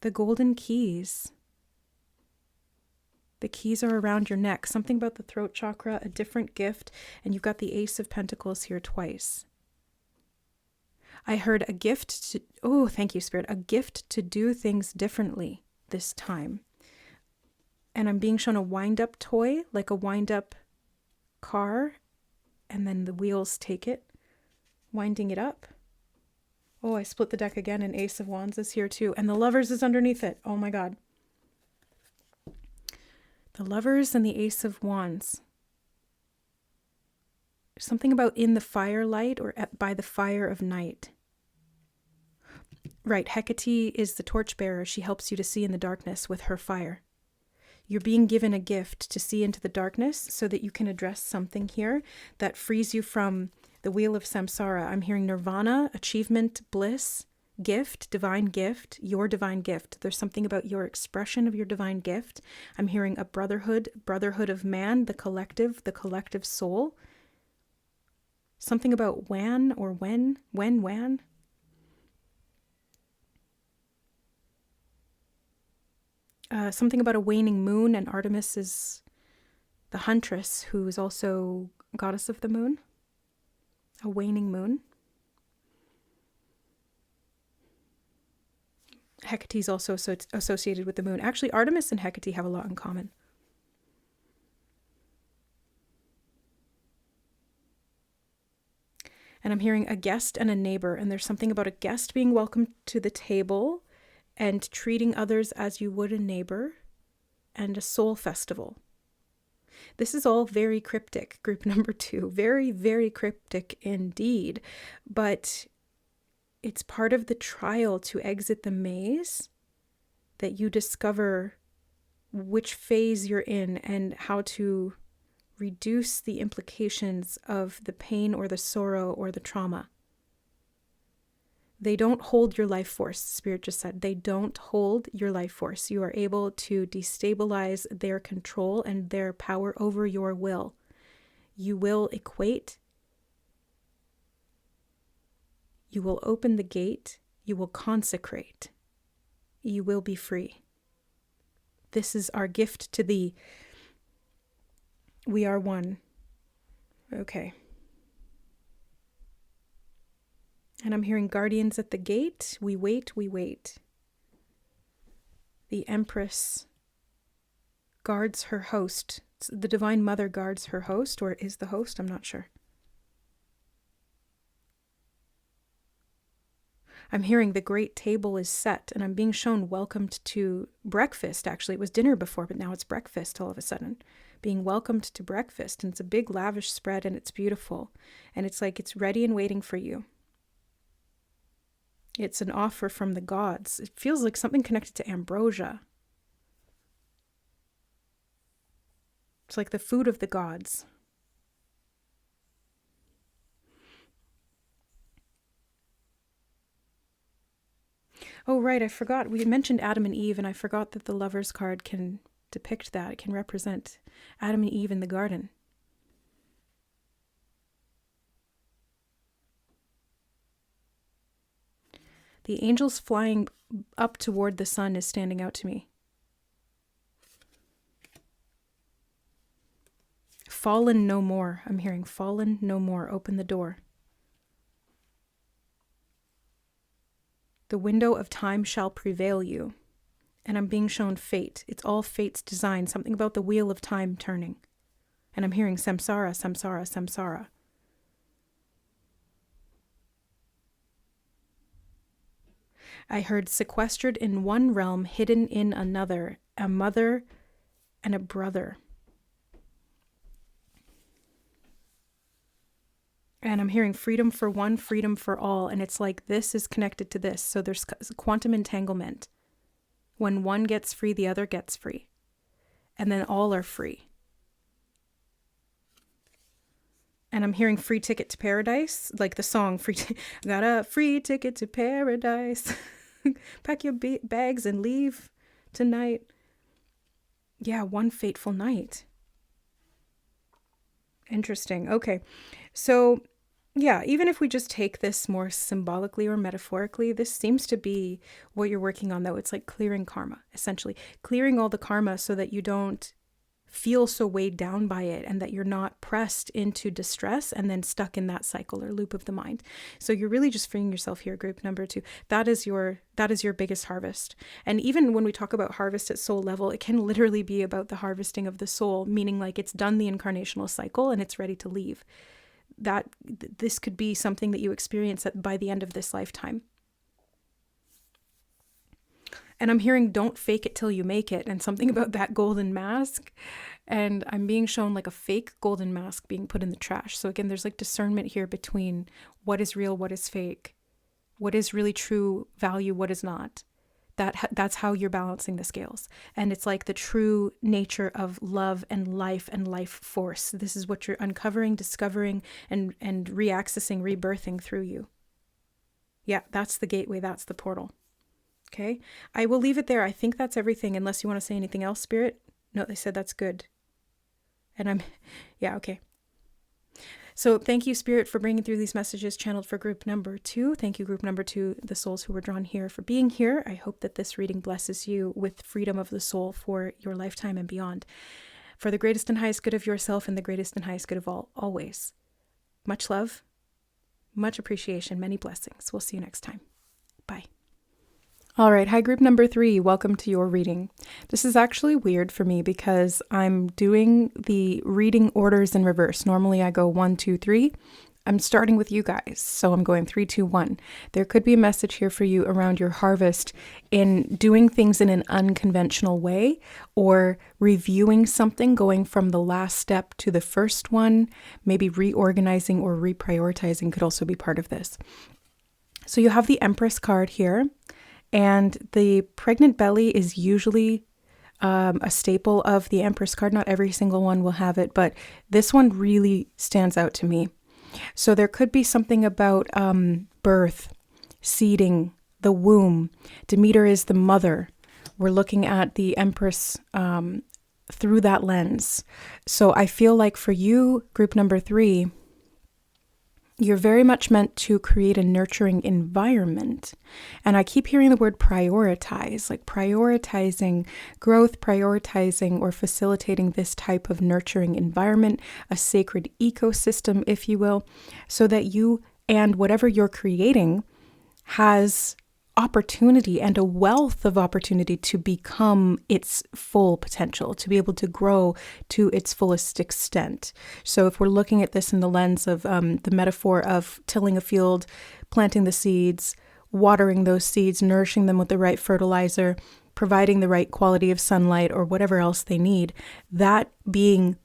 S1: The Golden Keys. The keys are around your neck. Something about the throat chakra, a different gift, and you've got the Ace of Pentacles here twice. I heard a gift to, oh, thank you, Spirit, a gift to do things differently this time. And I'm being shown a wind-up toy, like a wind-up car, and then the wheels take it, winding it up. Oh, I split the deck again, and Ace of Wands is here too, and the Lovers is underneath it. Oh my God. The Lovers and the Ace of Wands. Something about in the firelight or by the fire of night. Right, Hecate is the torchbearer. She helps you to see in the darkness with her fire. You're being given a gift to see into the darkness so that you can address something here that frees you from the wheel of samsara. I'm hearing nirvana, achievement, bliss, gift, divine gift, your divine gift. There's something about your expression of your divine gift. I'm hearing a brotherhood of man, the collective soul. Something about when or when. Something about a waning moon, and Artemis is the huntress, who is also goddess of the moon. A waning moon. Hecate is also associated with the moon. Actually, Artemis and Hecate have a lot in common. And I'm hearing a guest and a neighbor, and there's something about a guest being welcomed to the table and treating others as you would a neighbor, and a soul festival. This is all very cryptic, group number 2. Very, very cryptic indeed. But it's part of the trial to exit the maze that you discover which phase you're in and how to reduce the implications of the pain or the sorrow or the trauma. They don't hold your life force. Spirit just said they don't hold your life force. You are able to destabilize their control and their power over your will. You will equate. You will open the gate. You will consecrate. You will be free. This is our gift to thee. We are one. Okay. And I'm hearing guardians at the gate. We wait, we wait. The Empress guards her host. The Divine Mother guards her host, or is the host? I'm not sure. I'm hearing the great table is set, and I'm being shown welcomed to breakfast. Actually, it was dinner before, but now it's breakfast all of a sudden. Being welcomed to breakfast, and it's a big lavish spread, and it's beautiful. And it's like it's ready and waiting for you. It's an offer from the gods. It feels like something connected to ambrosia. It's like the food of the gods. Oh, right, I forgot. We mentioned Adam and Eve, and I forgot that the Lover's card can depict that. It can represent Adam and Eve in the garden. The angels flying up toward the sun is standing out to me. Fallen no more. I'm hearing fallen no more. Open the door. The window of time shall prevail you. And I'm being shown fate. It's all fate's design. Something about the wheel of time turning. And I'm hearing samsara, samsara, samsara. I heard sequestered in one realm, hidden in another, a mother and a brother. And I'm hearing freedom for one, freedom for all. And it's like this is connected to this. So there's quantum entanglement. When one gets free, the other gets free. And then all are free. And I'm hearing free ticket to paradise, like the song, got a free ticket to paradise. Pack your bags and leave tonight. Yeah, one fateful night. Interesting. Okay. So, yeah, even if we just take this more symbolically or metaphorically, this seems to be what you're working on, though. It's like clearing karma, essentially. Clearing all the karma so that you don't feel so weighed down by it and that you're not pressed into distress and then stuck in that cycle or loop of the mind. So you're really just freeing yourself here, group number 2. That is your biggest harvest. And even when we talk about harvest at soul level, it can literally be about the harvesting of the soul, meaning like it's done the incarnational cycle and it's ready to leave. This could be something that you experience by the end of this lifetime. And I'm hearing don't fake it till you make it, and something about that golden mask. And I'm being shown like a fake golden mask being put in the trash. So again, there's like discernment here between what is real, what is fake, what is really true value, what is not. That's how you're balancing the scales. And it's like the true nature of love and life force. This is what you're uncovering, discovering, and reaccessing, rebirthing through you. Yeah, that's the gateway. That's the portal. Okay. I will leave it there. I think that's everything, unless you want to say anything else, Spirit. No, they said that's good. And yeah, okay. So thank you, Spirit, for bringing through these messages channeled for group number 2. Thank you, group number 2, the souls who were drawn here, for being here. I hope that this reading blesses you with freedom of the soul for your lifetime and beyond. For the greatest and highest good of yourself and the greatest and highest good of all, always. Much love, much appreciation, many blessings. We'll see you next time. Bye. All right. Hi, group number 3. Welcome to your reading. This is actually weird for me because I'm doing the reading orders in reverse. Normally I go 1, 2, 3. I'm starting with you guys. So I'm going 3, 2, 1. There could be a message here for you around your harvest in doing things in an unconventional way or reviewing something, going from the last step to the first one. Maybe reorganizing or reprioritizing could also be part of this. So you have the Empress card here. And the pregnant belly is usually a staple of the Empress card. Not every single one will have it, but this one really stands out to me. So there could be something about birth, seeding, the womb. Demeter is the mother. We're looking at the Empress through that lens. So I feel like for you, group number 3, you're very much meant to create a nurturing environment. And I keep hearing the word prioritize, like prioritizing growth, prioritizing or facilitating this type of nurturing environment, a sacred ecosystem, if you will, so that you and whatever you're creating has opportunity and a wealth of opportunity to become its full potential, to be able to grow to its fullest extent. So if we're looking at this in the lens of the metaphor of tilling a field, planting the seeds, watering those seeds, nourishing them with the right fertilizer, providing the right quality of sunlight or whatever else they need, that being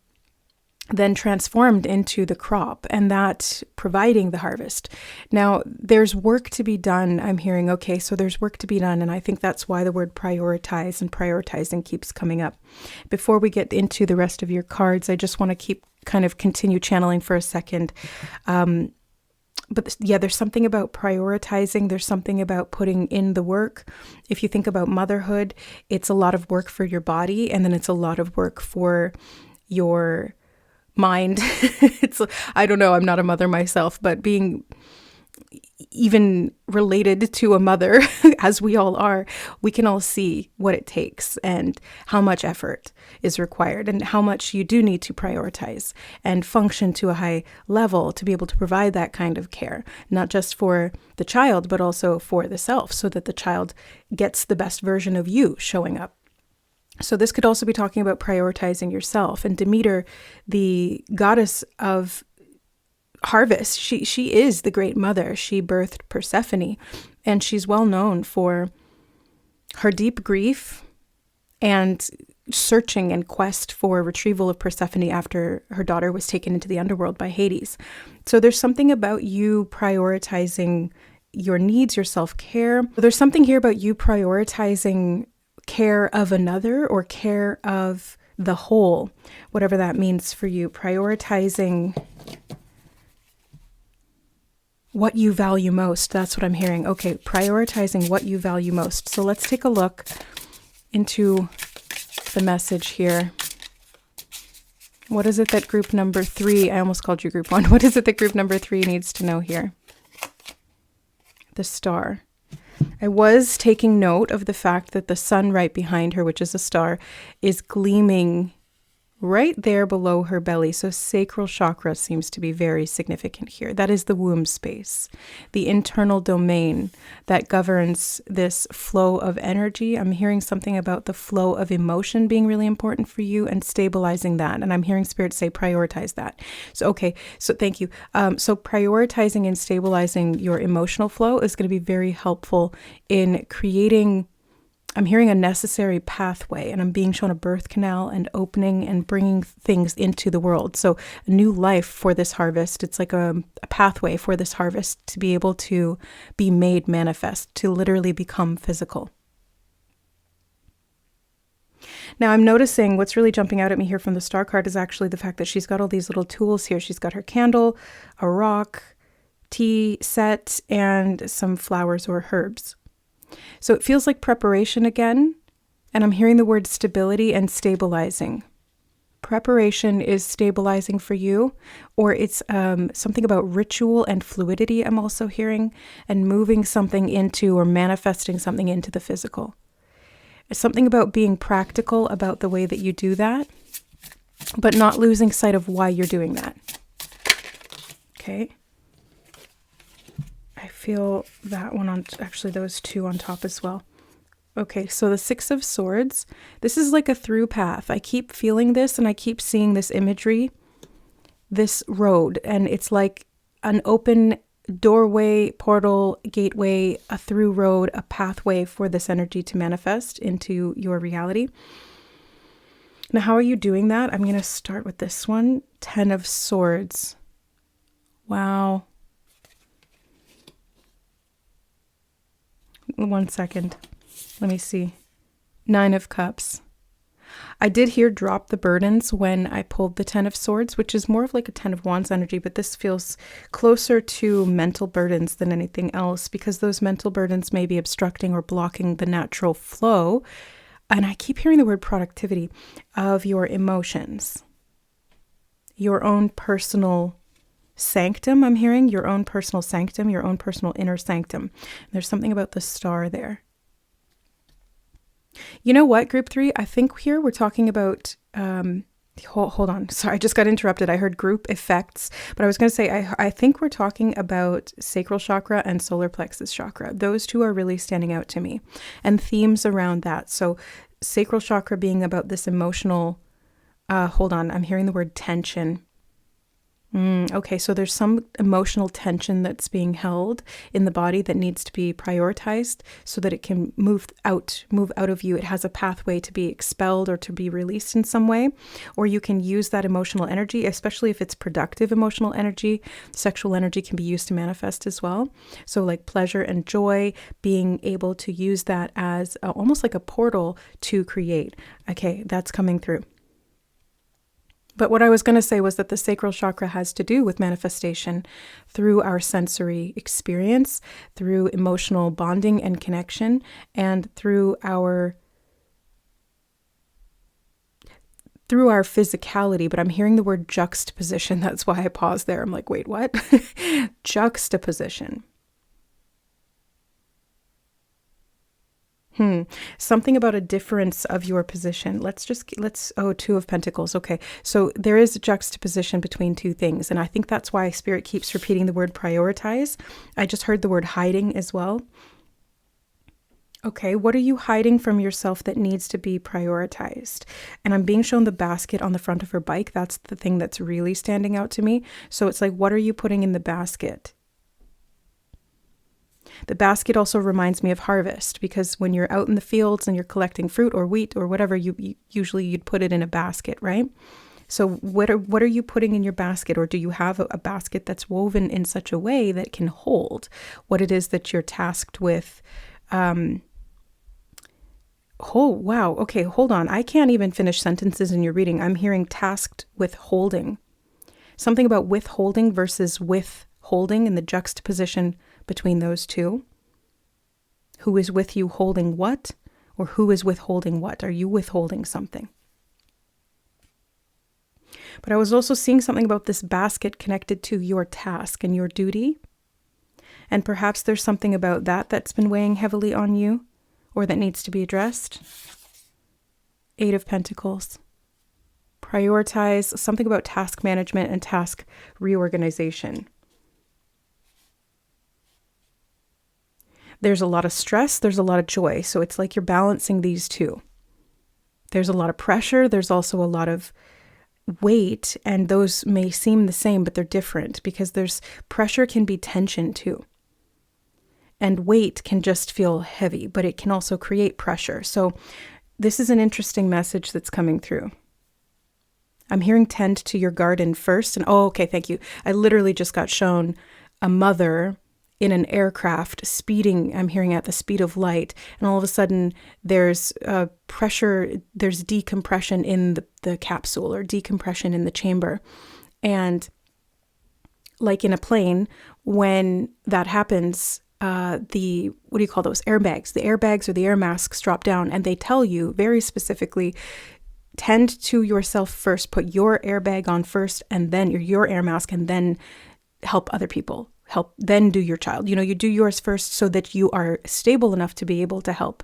S1: then transformed into the crop and that providing the harvest. Now, there's work to be done. I'm hearing, okay, so there's work to be done. And I think that's why the word prioritize and prioritizing keeps coming up. Before we get into the rest of your cards, I just want to continue channeling for a second. But yeah, there's something about prioritizing. There's something about putting in the work. If you think about motherhood, it's a lot of work for your body, and then it's a lot of work for your mind. I don't know, I'm not a mother myself, but being even related to a mother, as we all are, we can all see what it takes and how much effort is required and how much you do need to prioritize and function to a high level to be able to provide that kind of care, not just for the child, but also for the self, so that the child gets the best version of you showing up. So this could also be talking about prioritizing yourself. And Demeter, the goddess of harvest, she is the great mother. She birthed Persephone, and she's well known for her deep grief and searching and quest for retrieval of Persephone after her daughter was taken into the underworld by Hades. So there's something about you prioritizing your needs, your self-care. There's something here about you prioritizing care of another or care of the whole, whatever that means for you, prioritizing what you value most. That's what I'm hearing. Okay, prioritizing what you value most. So let's take a look into the message here. What is it that group number 3, I almost called you group 1. What is it that group number 3 needs to know here? The star. I was taking note of the fact that the sun right behind her, which is a star, is gleaming right there below her belly. So sacral chakra seems to be very significant here. That is the womb space, the internal domain that governs this flow of energy. I'm hearing something about the flow of emotion being really important for you and stabilizing that. And I'm hearing Spirit say prioritize that. So, okay. So thank you. So prioritizing and stabilizing your emotional flow is going to be very helpful in creating, I'm hearing a necessary pathway, and I'm being shown a birth canal and opening and bringing things into the world. So a new life for this harvest. It's like a pathway for this harvest to be able to be made manifest, to literally become physical. Now I'm noticing what's really jumping out at me here from the star card is actually the fact that she's got all these little tools here. She's got her candle, a rock, tea set, and some flowers or herbs. So it feels like preparation again, and I'm hearing the word stability and stabilizing. Preparation is stabilizing for you, or it's something about ritual and fluidity I'm also hearing, and moving something into or manifesting something into the physical. It's something about being practical about the way that you do that, but not losing sight of why you're doing that. Okay. I feel that one on, actually those two on top as well. Okay, so the 6 of Swords, this is like a through path. I keep feeling this and I keep seeing this imagery, this road, and it's like an open doorway, portal, gateway, a through road, a pathway for this energy to manifest into your reality. Now, how are you doing that? I'm going to start with this one, 10 of Swords. Wow. 1 second. Let me see. 9 of Cups. I did hear drop the burdens when I pulled the Ten of Swords, which is more of like a Ten of Wands energy, but this feels closer to mental burdens than anything else, because those mental burdens may be obstructing or blocking the natural flow. And I keep hearing the word productivity of your emotions, your own personal sanctum. I'm hearing your own personal sanctum, your own personal inner sanctum. There's something about the star there. You know what, group 3? I think here we're talking about, hold on. Sorry, I just got interrupted. I heard group effects, but I was going to say, I think we're talking about sacral chakra and solar plexus chakra. Those two are really standing out to me, and themes around that. So sacral chakra being about this emotional, hold on, I'm hearing the word tension. Okay, so there's some emotional tension that's being held in the body that needs to be prioritized so that it can move out of you. It has a pathway to be expelled or to be released in some way, or you can use that emotional energy, especially if it's productive emotional energy. Sexual energy can be used to manifest as well. So like pleasure and joy, being able to use that as almost like a portal to create. Okay, that's coming through. But what I was going to say was that the sacral chakra has to do with manifestation through our sensory experience, through emotional bonding and connection, and through our physicality. But I'm hearing the word juxtaposition. That's why I paused there. I'm like, wait, what? Juxtaposition. Something about a difference of your position. Oh, Two of Pentacles. Okay. So there is a juxtaposition between two things. And I think that's why Spirit keeps repeating the word prioritize. I just heard the word hiding as well. Okay. What are you hiding from yourself that needs to be prioritized? And I'm being shown the basket on the front of her bike. That's the thing that's really standing out to me. So it's like, what are you putting in the basket? The basket also reminds me of harvest, because when you're out in the fields and you're collecting fruit or wheat or whatever, you usually you'd put it in a basket, right? So what are you putting in your basket? Or do you have a basket that's woven in such a way that can hold what it is that you're tasked with? Oh, wow. Okay, hold on. I can't even finish sentences in your reading. I'm hearing tasked with holding. Something about withholding versus withholding and the juxtaposition between those two. Who is with you holding what? Or who is withholding what? Are you withholding something? But I was also seeing something about this basket connected to your task and your duty. And perhaps there's something about that that's been weighing heavily on you, or that needs to be addressed. 8 of Pentacles. Prioritize, something about task management and task reorganization. There's a lot of stress, there's a lot of joy. So it's like you're balancing these two. There's a lot of pressure, there's also a lot of weight, and those may seem the same, but they're different, because there's pressure can be tension too. And weight can just feel heavy, but it can also create pressure. So this is an interesting message that's coming through. I'm hearing tend to your garden first. And oh, okay, thank you. I literally just got shown a mother in an aircraft speeding, I'm hearing at the speed of light. And all of a sudden there's pressure, there's decompression in the capsule, or decompression in the chamber. And like in a plane, when that happens, what do you call those? Airbags. The airbags or the air masks drop down, and they tell you very specifically, tend to yourself first, put your airbag on first, and then your air mask, and then help other people. Then do your child. You do yours first so that you are stable enough to be able to help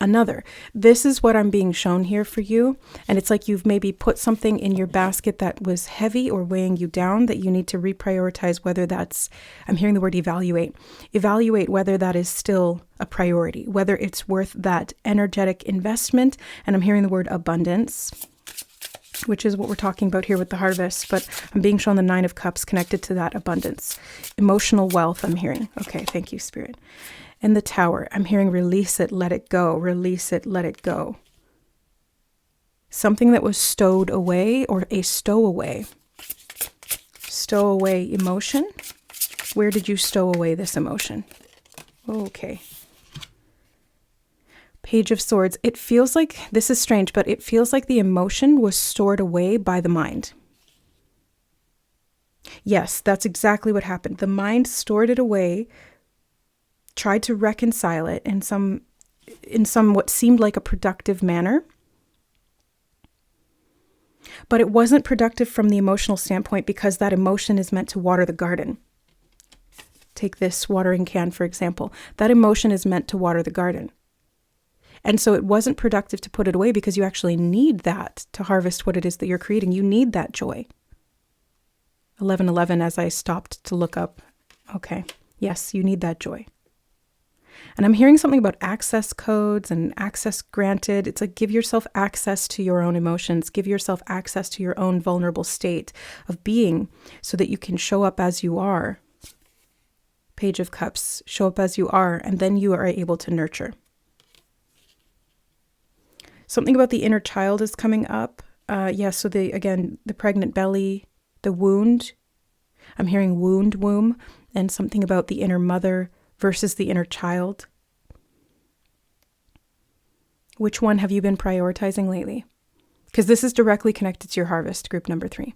S1: another. This is what I'm being shown here for you. And it's like you've maybe put something in your basket that was heavy or weighing you down, that you need to reprioritize, whether that's, I'm hearing the word evaluate. Evaluate whether that is still a priority, whether it's worth that energetic investment. And I'm hearing the word abundance, which is what we're talking about here with the harvest, but I'm being shown the 9 of Cups connected to that abundance. Emotional wealth, I'm hearing. Okay, thank you, Spirit. And the Tower, I'm hearing release it, let it go, release it, let it go. Something that was stowed away, or a stowaway. Stowaway emotion. Where did you stow away this emotion? Okay. Page of Swords. It feels like, this is strange, but it feels like the emotion was stored away by the mind. Yes, that's exactly what happened. The mind stored it away, tried to reconcile it in some what seemed like a productive manner. But it wasn't productive from the emotional standpoint because that emotion is meant to water the garden. Take this watering can, for example. That emotion is meant to water the garden. And so it wasn't productive to put it away because you actually need that to harvest what it is that you're creating. You need that joy. 11:11 as I stopped to look up. Okay. Yes, you need that joy. And I'm hearing something about access codes and access granted. It's like give yourself access to your own emotions. Give yourself access to your own vulnerable state of being so that you can show up as you are. Page of Cups. Show up as you are, and then you are able to nurture. Something about the inner child is coming up. So the pregnant belly, the wound. I'm hearing wound, womb, and something about the inner mother versus the inner child. Which one have you been prioritizing lately? Because this is directly connected to your harvest, group number 3.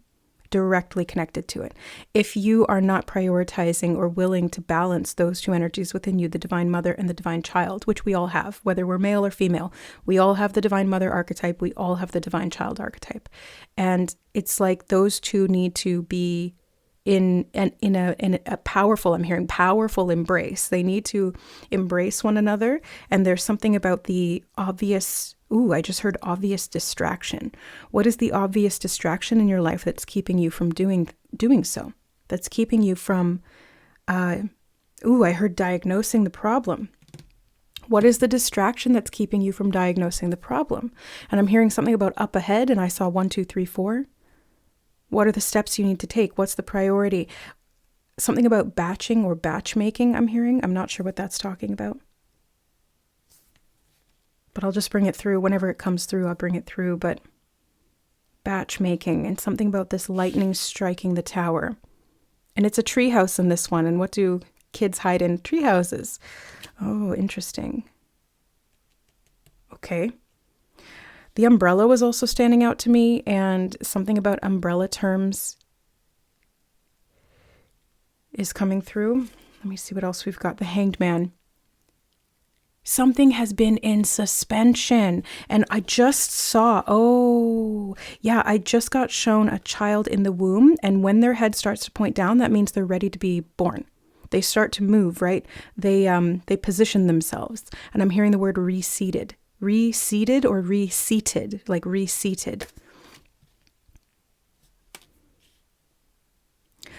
S1: Directly connected to it. If you are not prioritizing or willing to balance those two energies within you, the divine mother and the divine child, which we all have, whether we're male or female, we all have the divine mother archetype, we all have the divine child archetype. And it's like those two need to be in a powerful, I'm hearing powerful embrace. They need to embrace one another. And there's something about the obvious, I just heard obvious distraction. What is the obvious distraction in your life that's keeping you from doing so? That's keeping you from, I heard diagnosing the problem. What is the distraction that's keeping you from diagnosing the problem? And I'm hearing something about up ahead, and I saw 1, 2, 3, 4. What are the steps you need to take? What's the priority? Something about batching or batch making, I'm hearing. I'm not sure what that's talking about. But I'll just bring it through. Whenever it comes through, I'll bring it through. But batch making and something about this lightning striking the tower. And it's a tree house in this one. And what do kids hide in tree houses? Oh, interesting. Okay. The umbrella was also standing out to me, and something about umbrella terms is coming through. Let me see what else we've got. The Hanged Man. Something has been in suspension, and I just saw, I just got shown a child in the womb, and when their head starts to point down, that means they're ready to be born. They start to move, right? They position themselves, and I'm hearing the word reseated. Reseated or reseated, like reseated.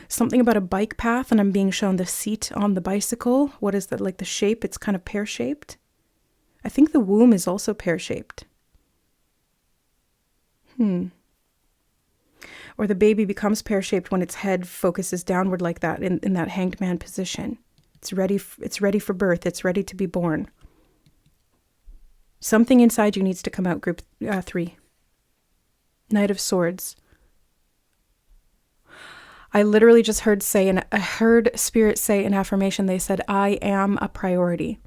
S1: Something about a bike path, and I'm being shown the seat on the bicycle. What is that, like the shape? It's kind of pear-shaped. I think the womb is also pear-shaped. Or the baby becomes pear-shaped when its head focuses downward like that in that hanged man position. It's ready for birth. It's ready to be born. Something inside you needs to come out, group 3. Knight of Swords. I literally just heard Spirit say an affirmation. They said, I am a priority.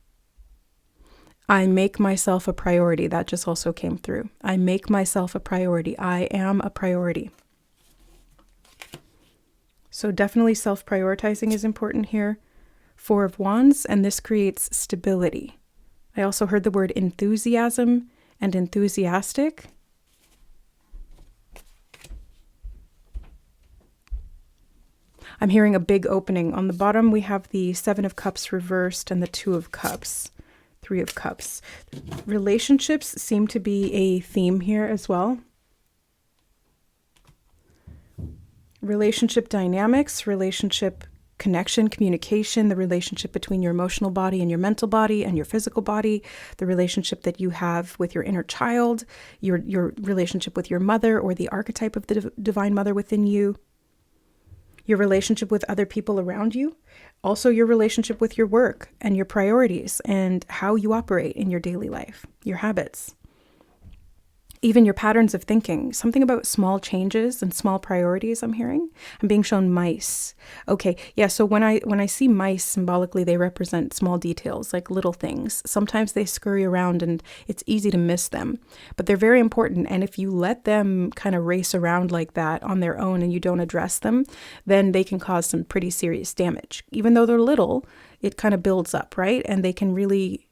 S1: I make myself a priority. That just also came through. I make myself a priority. I am a priority. So definitely self-prioritizing is important here. 4 of Wands, and this creates stability. I also heard the word enthusiasm and enthusiastic. I'm hearing a big opening. On the bottom, we have the 7 of Cups reversed and the 2 of Cups, 3 of Cups. Relationships seem to be a theme here as well. Relationship dynamics, relationship connection, communication, the relationship between your emotional body and your mental body and your physical body, the relationship that you have with your inner child, your relationship with your mother or the archetype of the divine mother within you, your relationship with other people around you, also your relationship with your work and your priorities and how you operate in your daily life, your habits. even your patterns of thinking, something about small changes and small priorities I'm hearing. I'm being shown mice. Okay, yeah, so when I see mice symbolically, they represent small details, like little things. Sometimes they scurry around and it's easy to miss them, but they're very important. And if you let them kind of race around like that on their own and you don't address them, then they can cause some pretty serious damage. Even though they're little, it kind of builds up, right? And they can really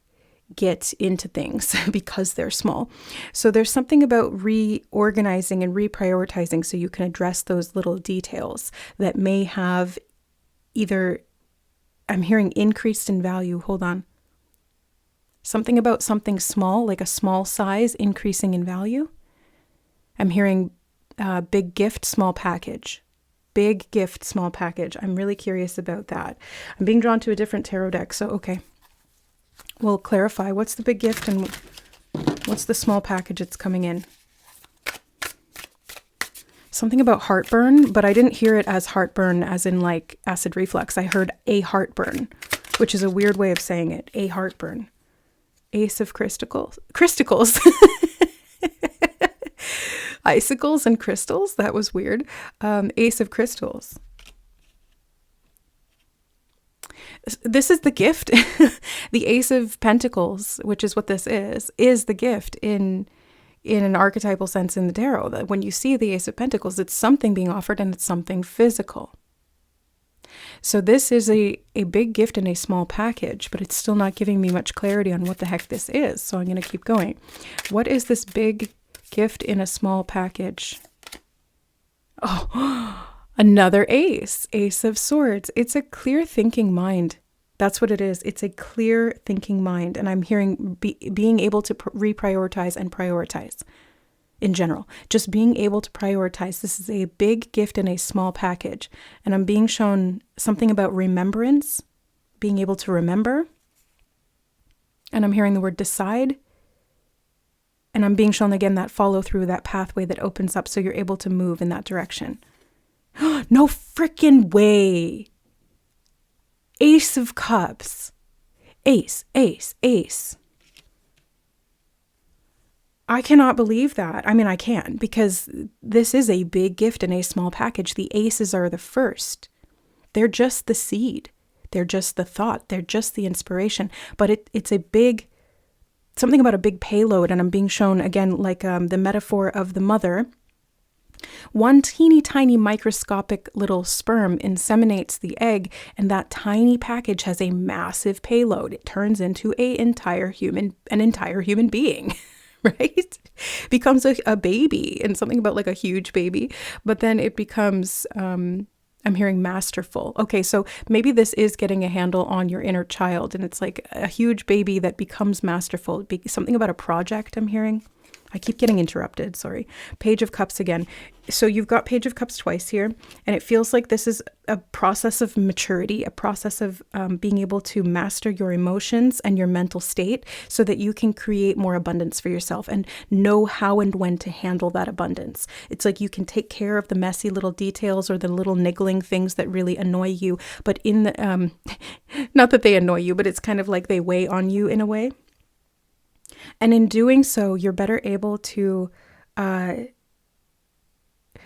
S1: get into things because they're small. So there's something about reorganizing and reprioritizing so you can address those little details that may have either, I'm hearing increased in value. Hold on. Something about something small, like a small size, increasing in value. I'm hearing big gift, small package. Big gift, small package. I'm really curious about that. I'm being drawn to a different tarot deck. So, okay. We'll clarify what's the big gift and what's the small package that's coming in. Something about heartburn, but I didn't hear it as heartburn as in like acid reflux. I heard a heartburn, which is a weird way of saying it. A heartburn. Ace of crystals. Icicles and crystals. That was weird. Ace of crystals. This is the gift. The Ace of Pentacles, which is what this is the gift in an archetypal sense in the tarot. That when you see the Ace of Pentacles, it's something being offered and it's something physical. So this is a big gift in a small package, but it's still not giving me much clarity on what the heck this is. So I'm going to keep going. What is this big gift in a small package? Oh, another ace, Ace of Swords. It's a clear thinking mind. That's what it is. It's a clear thinking mind. And I'm hearing being able to reprioritize and prioritize in general. Just being able to prioritize. This is a big gift in a small package. And I'm being shown something about remembrance, being able to remember. And I'm hearing the word decide. And I'm being shown again that follow through, that pathway that opens up so you're able to move in that direction. No freaking way. Ace of Cups. Ace, ace, ace. I cannot believe that. I mean, I can, because this is a big gift in a small package. The aces are the first. They're just the seed. They're just the thought. They're just the inspiration. But it's a big, something about a big payload. And I'm being shown, again, like the metaphor of the mother. One teeny tiny microscopic little sperm inseminates the egg, and that tiny package has a massive payload. It turns into an entire human being, right? Becomes a baby, and something about like a huge baby, but then it becomes, I'm hearing masterful. Okay, so maybe this is getting a handle on your inner child, and it's like a huge baby that becomes masterful. Something about a project I'm hearing. I keep getting interrupted, sorry. Page of Cups again. So you've got Page of Cups twice here, and it feels like this is a process of maturity, a process of being able to master your emotions and your mental state so that you can create more abundance for yourself and know how and when to handle that abundance. It's like you can take care of the messy little details or the little niggling things that really annoy you, but in the, not that they annoy you, but it's kind of like they weigh on you in a way. And in doing so, you're better able to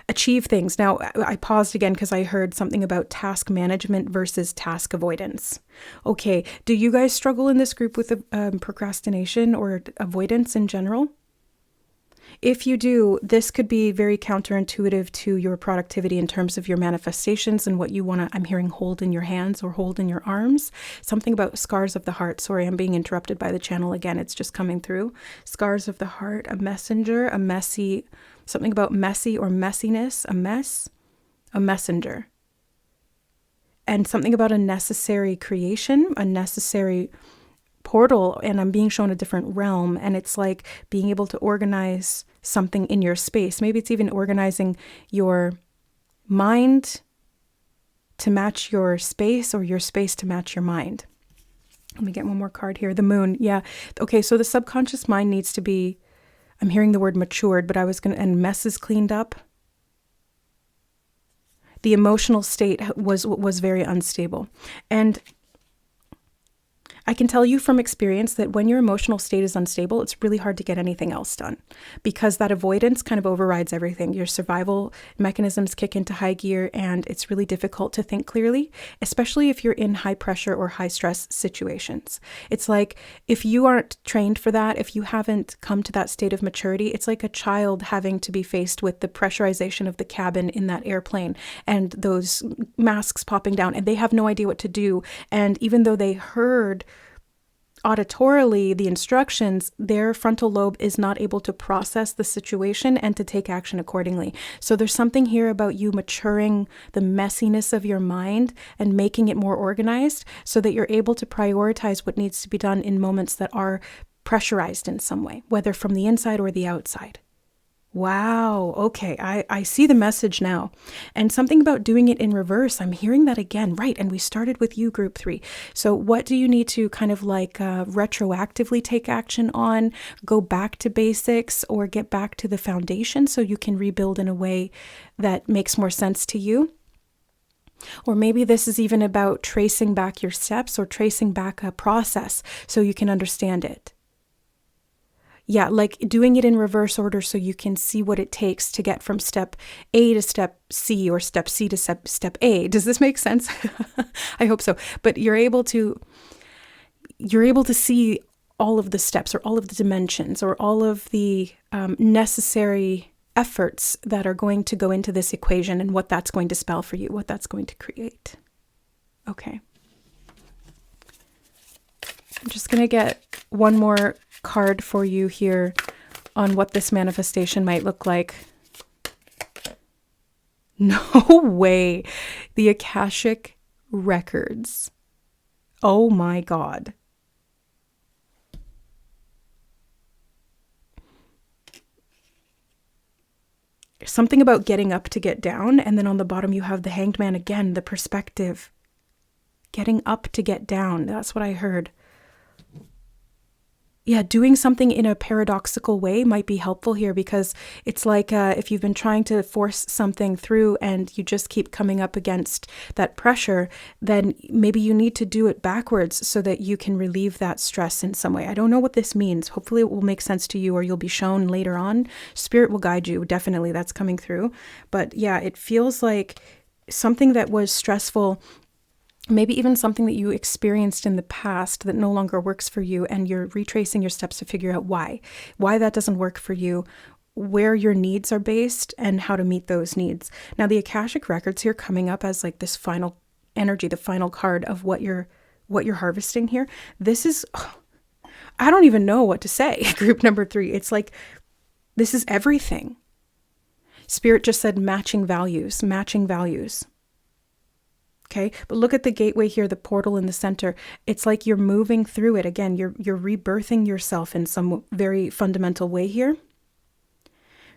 S1: achieve things. Now, I paused again because I heard something about task management versus task avoidance. Okay, do you guys struggle in this group with procrastination or avoidance in general? If you do, this could be very counterintuitive to your productivity in terms of your manifestations and what you want to, I'm hearing, hold in your hands or hold in your arms. Something about scars of the heart. Sorry, I'm being interrupted by the channel again. It's just coming through. Scars of the heart, a messenger, a messy, something about messy or messiness, a mess, a messenger. And something about a necessary creation, a necessary portal, and I'm being shown a different realm, and it's like being able to organize something in your space. Maybe it's even organizing your mind to match your space or your space to match your mind. Let me get one more card here. The moon. Yeah. Okay. So the subconscious mind needs to be, I'm hearing the word matured, but and messes cleaned up. The emotional state was very unstable. And I can tell you from experience that when your emotional state is unstable, it's really hard to get anything else done because that avoidance kind of overrides everything. Your survival mechanisms kick into high gear and it's really difficult to think clearly, especially if you're in high pressure or high stress situations. It's like if you aren't trained for that, if you haven't come to that state of maturity, it's like a child having to be faced with the pressurization of the cabin in that airplane and those masks popping down and they have no idea what to do. And even though they heard auditorily the instructions, their frontal lobe is not able to process the situation and to take action accordingly. So there's something here about you maturing the messiness of your mind and making it more organized so that you're able to prioritize what needs to be done in moments that are pressurized in some way, whether from the inside or the outside. Wow. Okay. I see the message now. And something about doing it in reverse. I'm hearing that again. Right. And we started with you, group 3. So what do you need to kind of like retroactively take action on, go back to basics or get back to the foundation so you can rebuild in a way that makes more sense to you? Or maybe this is even about tracing back your steps or tracing back a process so you can understand it. Yeah, like doing it in reverse order so you can see what it takes to get from step A to step C or step C to step A. Does this make sense? I hope so. But you're able to see all of the steps or all of the dimensions or all of the necessary efforts that are going to go into this equation and what that's going to spell for you, what that's going to create. Okay. I'm just going to get one more card for you here on what this manifestation might look like. No way. The Akashic records. Oh my God. Something about getting up to get down. And then on the bottom, you have the Hanged Man again, the perspective. Getting up to get down. That's what I heard. Yeah, doing something in a paradoxical way might be helpful here because it's like if you've been trying to force something through and you just keep coming up against that pressure, then maybe you need to do it backwards so that you can relieve that stress in some way. I don't know what this means. Hopefully it will make sense to you or you'll be shown later on. Spirit will guide you. Definitely, that's coming through. But yeah, it feels like something that was stressful, maybe even something that you experienced in the past that no longer works for you, and you're retracing your steps to figure out why that doesn't work for you, where your needs are based, and how to meet those needs. Now, the Akashic records here coming up as like this final energy, the final card of what you're harvesting here. This is, I don't even know what to say. Group number 3. It's like, this is everything. Spirit just said matching values. Okay, but look at the gateway here, the portal in the center. It's like you're moving through it. Again, you're rebirthing yourself in some very fundamental way here.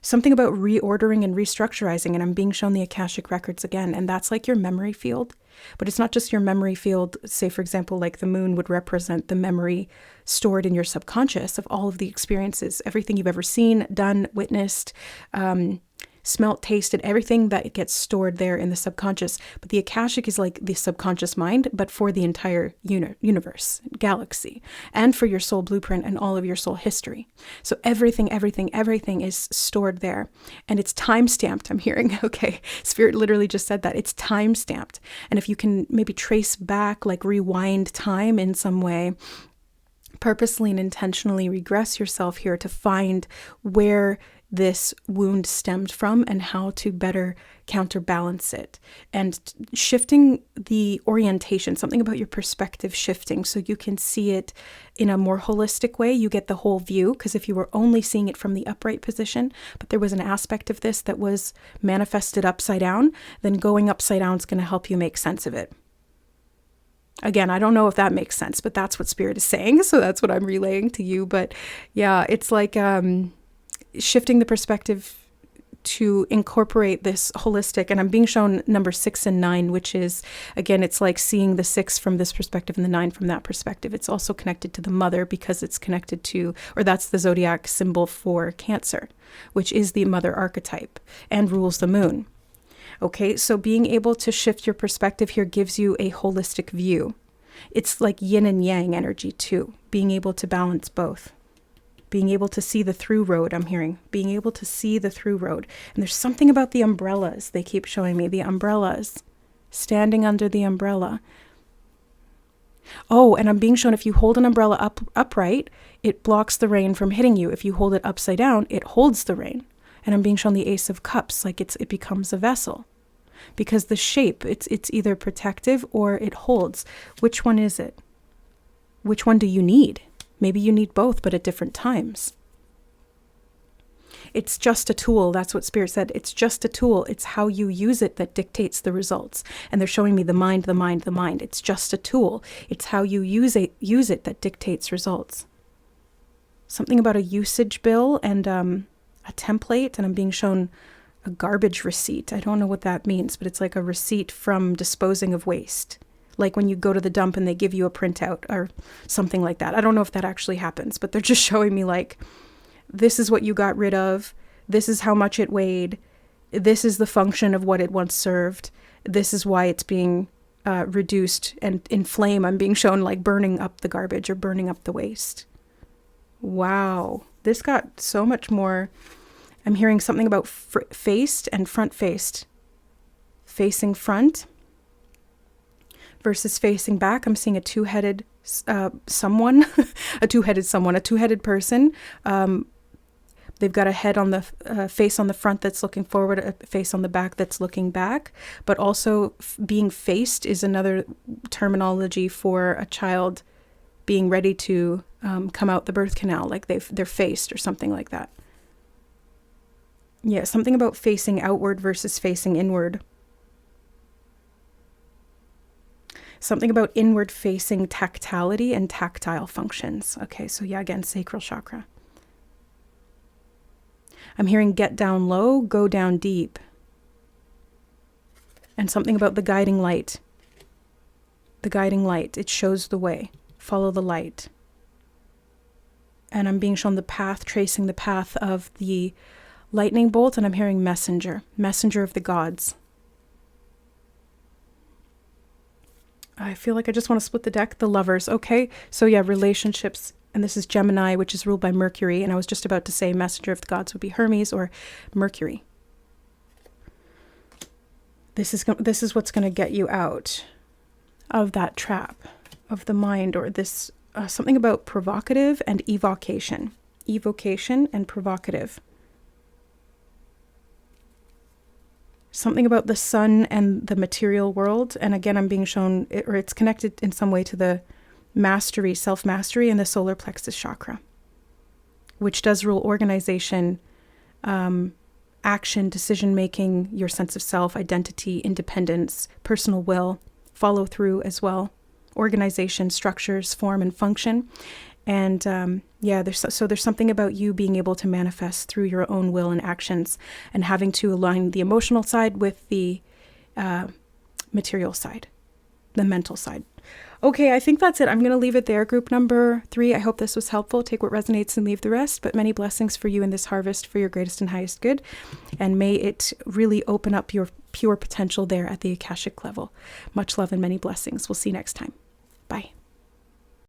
S1: Something about reordering and restructurizing, and I'm being shown the Akashic records again, and that's like your memory field. But it's not just your memory field. Say, for example, like the moon would represent the memory stored in your subconscious of all of the experiences, everything you've ever seen, done, witnessed, smelt, tasted, everything that gets stored there in the subconscious. But the Akashic is like the subconscious mind, but for the entire universe, galaxy, and for your soul blueprint and all of your soul history. So everything is stored there. And it's time-stamped, I'm hearing. Okay, Spirit literally just said that. It's time-stamped. And if you can maybe trace back, like rewind time in some way, purposely and intentionally regress yourself here to find where this wound stemmed from and how to better counterbalance it, and shifting the orientation, something about your perspective shifting so you can see it in a more holistic way. You get the whole view, because if you were only seeing it from the upright position, but there was an aspect of this that was manifested upside down, then going upside down is going to help you make sense of it. Again, I don't know if that makes sense, but that's what Spirit is saying. So that's what I'm relaying to you. But yeah, it's like shifting the perspective to incorporate this holistic, and I'm being shown number 6 and 9, which is, again, it's like seeing the 6 from this perspective and the 9 from that perspective. It's also connected to the mother because it's connected to, or that's the zodiac symbol for Cancer, which is the mother archetype and rules the moon. Okay, so being able to shift your perspective here gives you a holistic view. It's like yin and yang energy too, being able to balance both. Being able to see the through road, I'm hearing. Being able to see the through road. And there's something about the umbrellas. They keep showing me the umbrellas. Standing under the umbrella. Oh, and I'm being shown if you hold an umbrella upright, it blocks the rain from hitting you. If you hold it upside down, it holds the rain. And I'm being shown the Ace of Cups, like it becomes a vessel. Because the shape, it's either protective or it holds. Which one is it? Which one do you need? Maybe you need both, but at different times. It's just a tool. That's what Spirit said. It's just a tool. It's how you use it that dictates the results. And they're showing me the mind, the mind, the mind. It's just a tool. It's how you use it that dictates results. Something about a usage bill and a template, and I'm being shown a garbage receipt. I don't know what that means, but it's like a receipt from disposing of waste. Like when you go to the dump and they give you a printout or something like that. I don't know if that actually happens, but they're just showing me like, this is what you got rid of. This is how much it weighed. This is the function of what it once served. This is why it's being reduced and in flame. I'm being shown like burning up the garbage or burning up the waste. Wow. This got so much more. I'm hearing something about faced and front faced. Facing front versus facing back. I'm seeing a two-headed someone, a two-headed person. They've got a head on the face on the front that's looking forward, a face on the back that's looking back. But also being faced is another terminology for a child being ready to come out the birth canal, like they're faced or something like that. Yeah, something about facing outward versus facing inward. Something about inward facing tactility and tactile functions. Okay, so yeah, again, sacral chakra. I'm hearing get down low, go down deep. And something about the guiding light. The guiding light, it shows the way. Follow the light. And I'm being shown the path, tracing the path of the lightning bolt, and I'm hearing messenger, messenger of the gods. I feel like I just want to split the deck. The lovers. Okay. So yeah, relationships. And this is Gemini, which is ruled by Mercury. And I was just about to say messenger of the gods would be Hermes or Mercury. This is what's going to get you out of that trap of the mind, or this something about provocative and evocation. Evocation and provocative. Something about the sun and the material world. And again, I'm being shown, it's connected in some way to the mastery, self-mastery, and the solar plexus chakra, which does rule organization, action, decision-making, your sense of self, identity, independence, personal will, follow through as well, organization, structures, form, and function. And yeah, there's something about you being able to manifest through your own will and actions, and having to align the emotional side with the material side, the mental side. Okay, I think that's it. I'm going to leave it there. Group number 3. I hope this was helpful. Take what resonates and leave the rest. But many blessings for you in this harvest for your greatest and highest good. And may it really open up your pure potential there at the Akashic level. Much love and many blessings. We'll see you next time.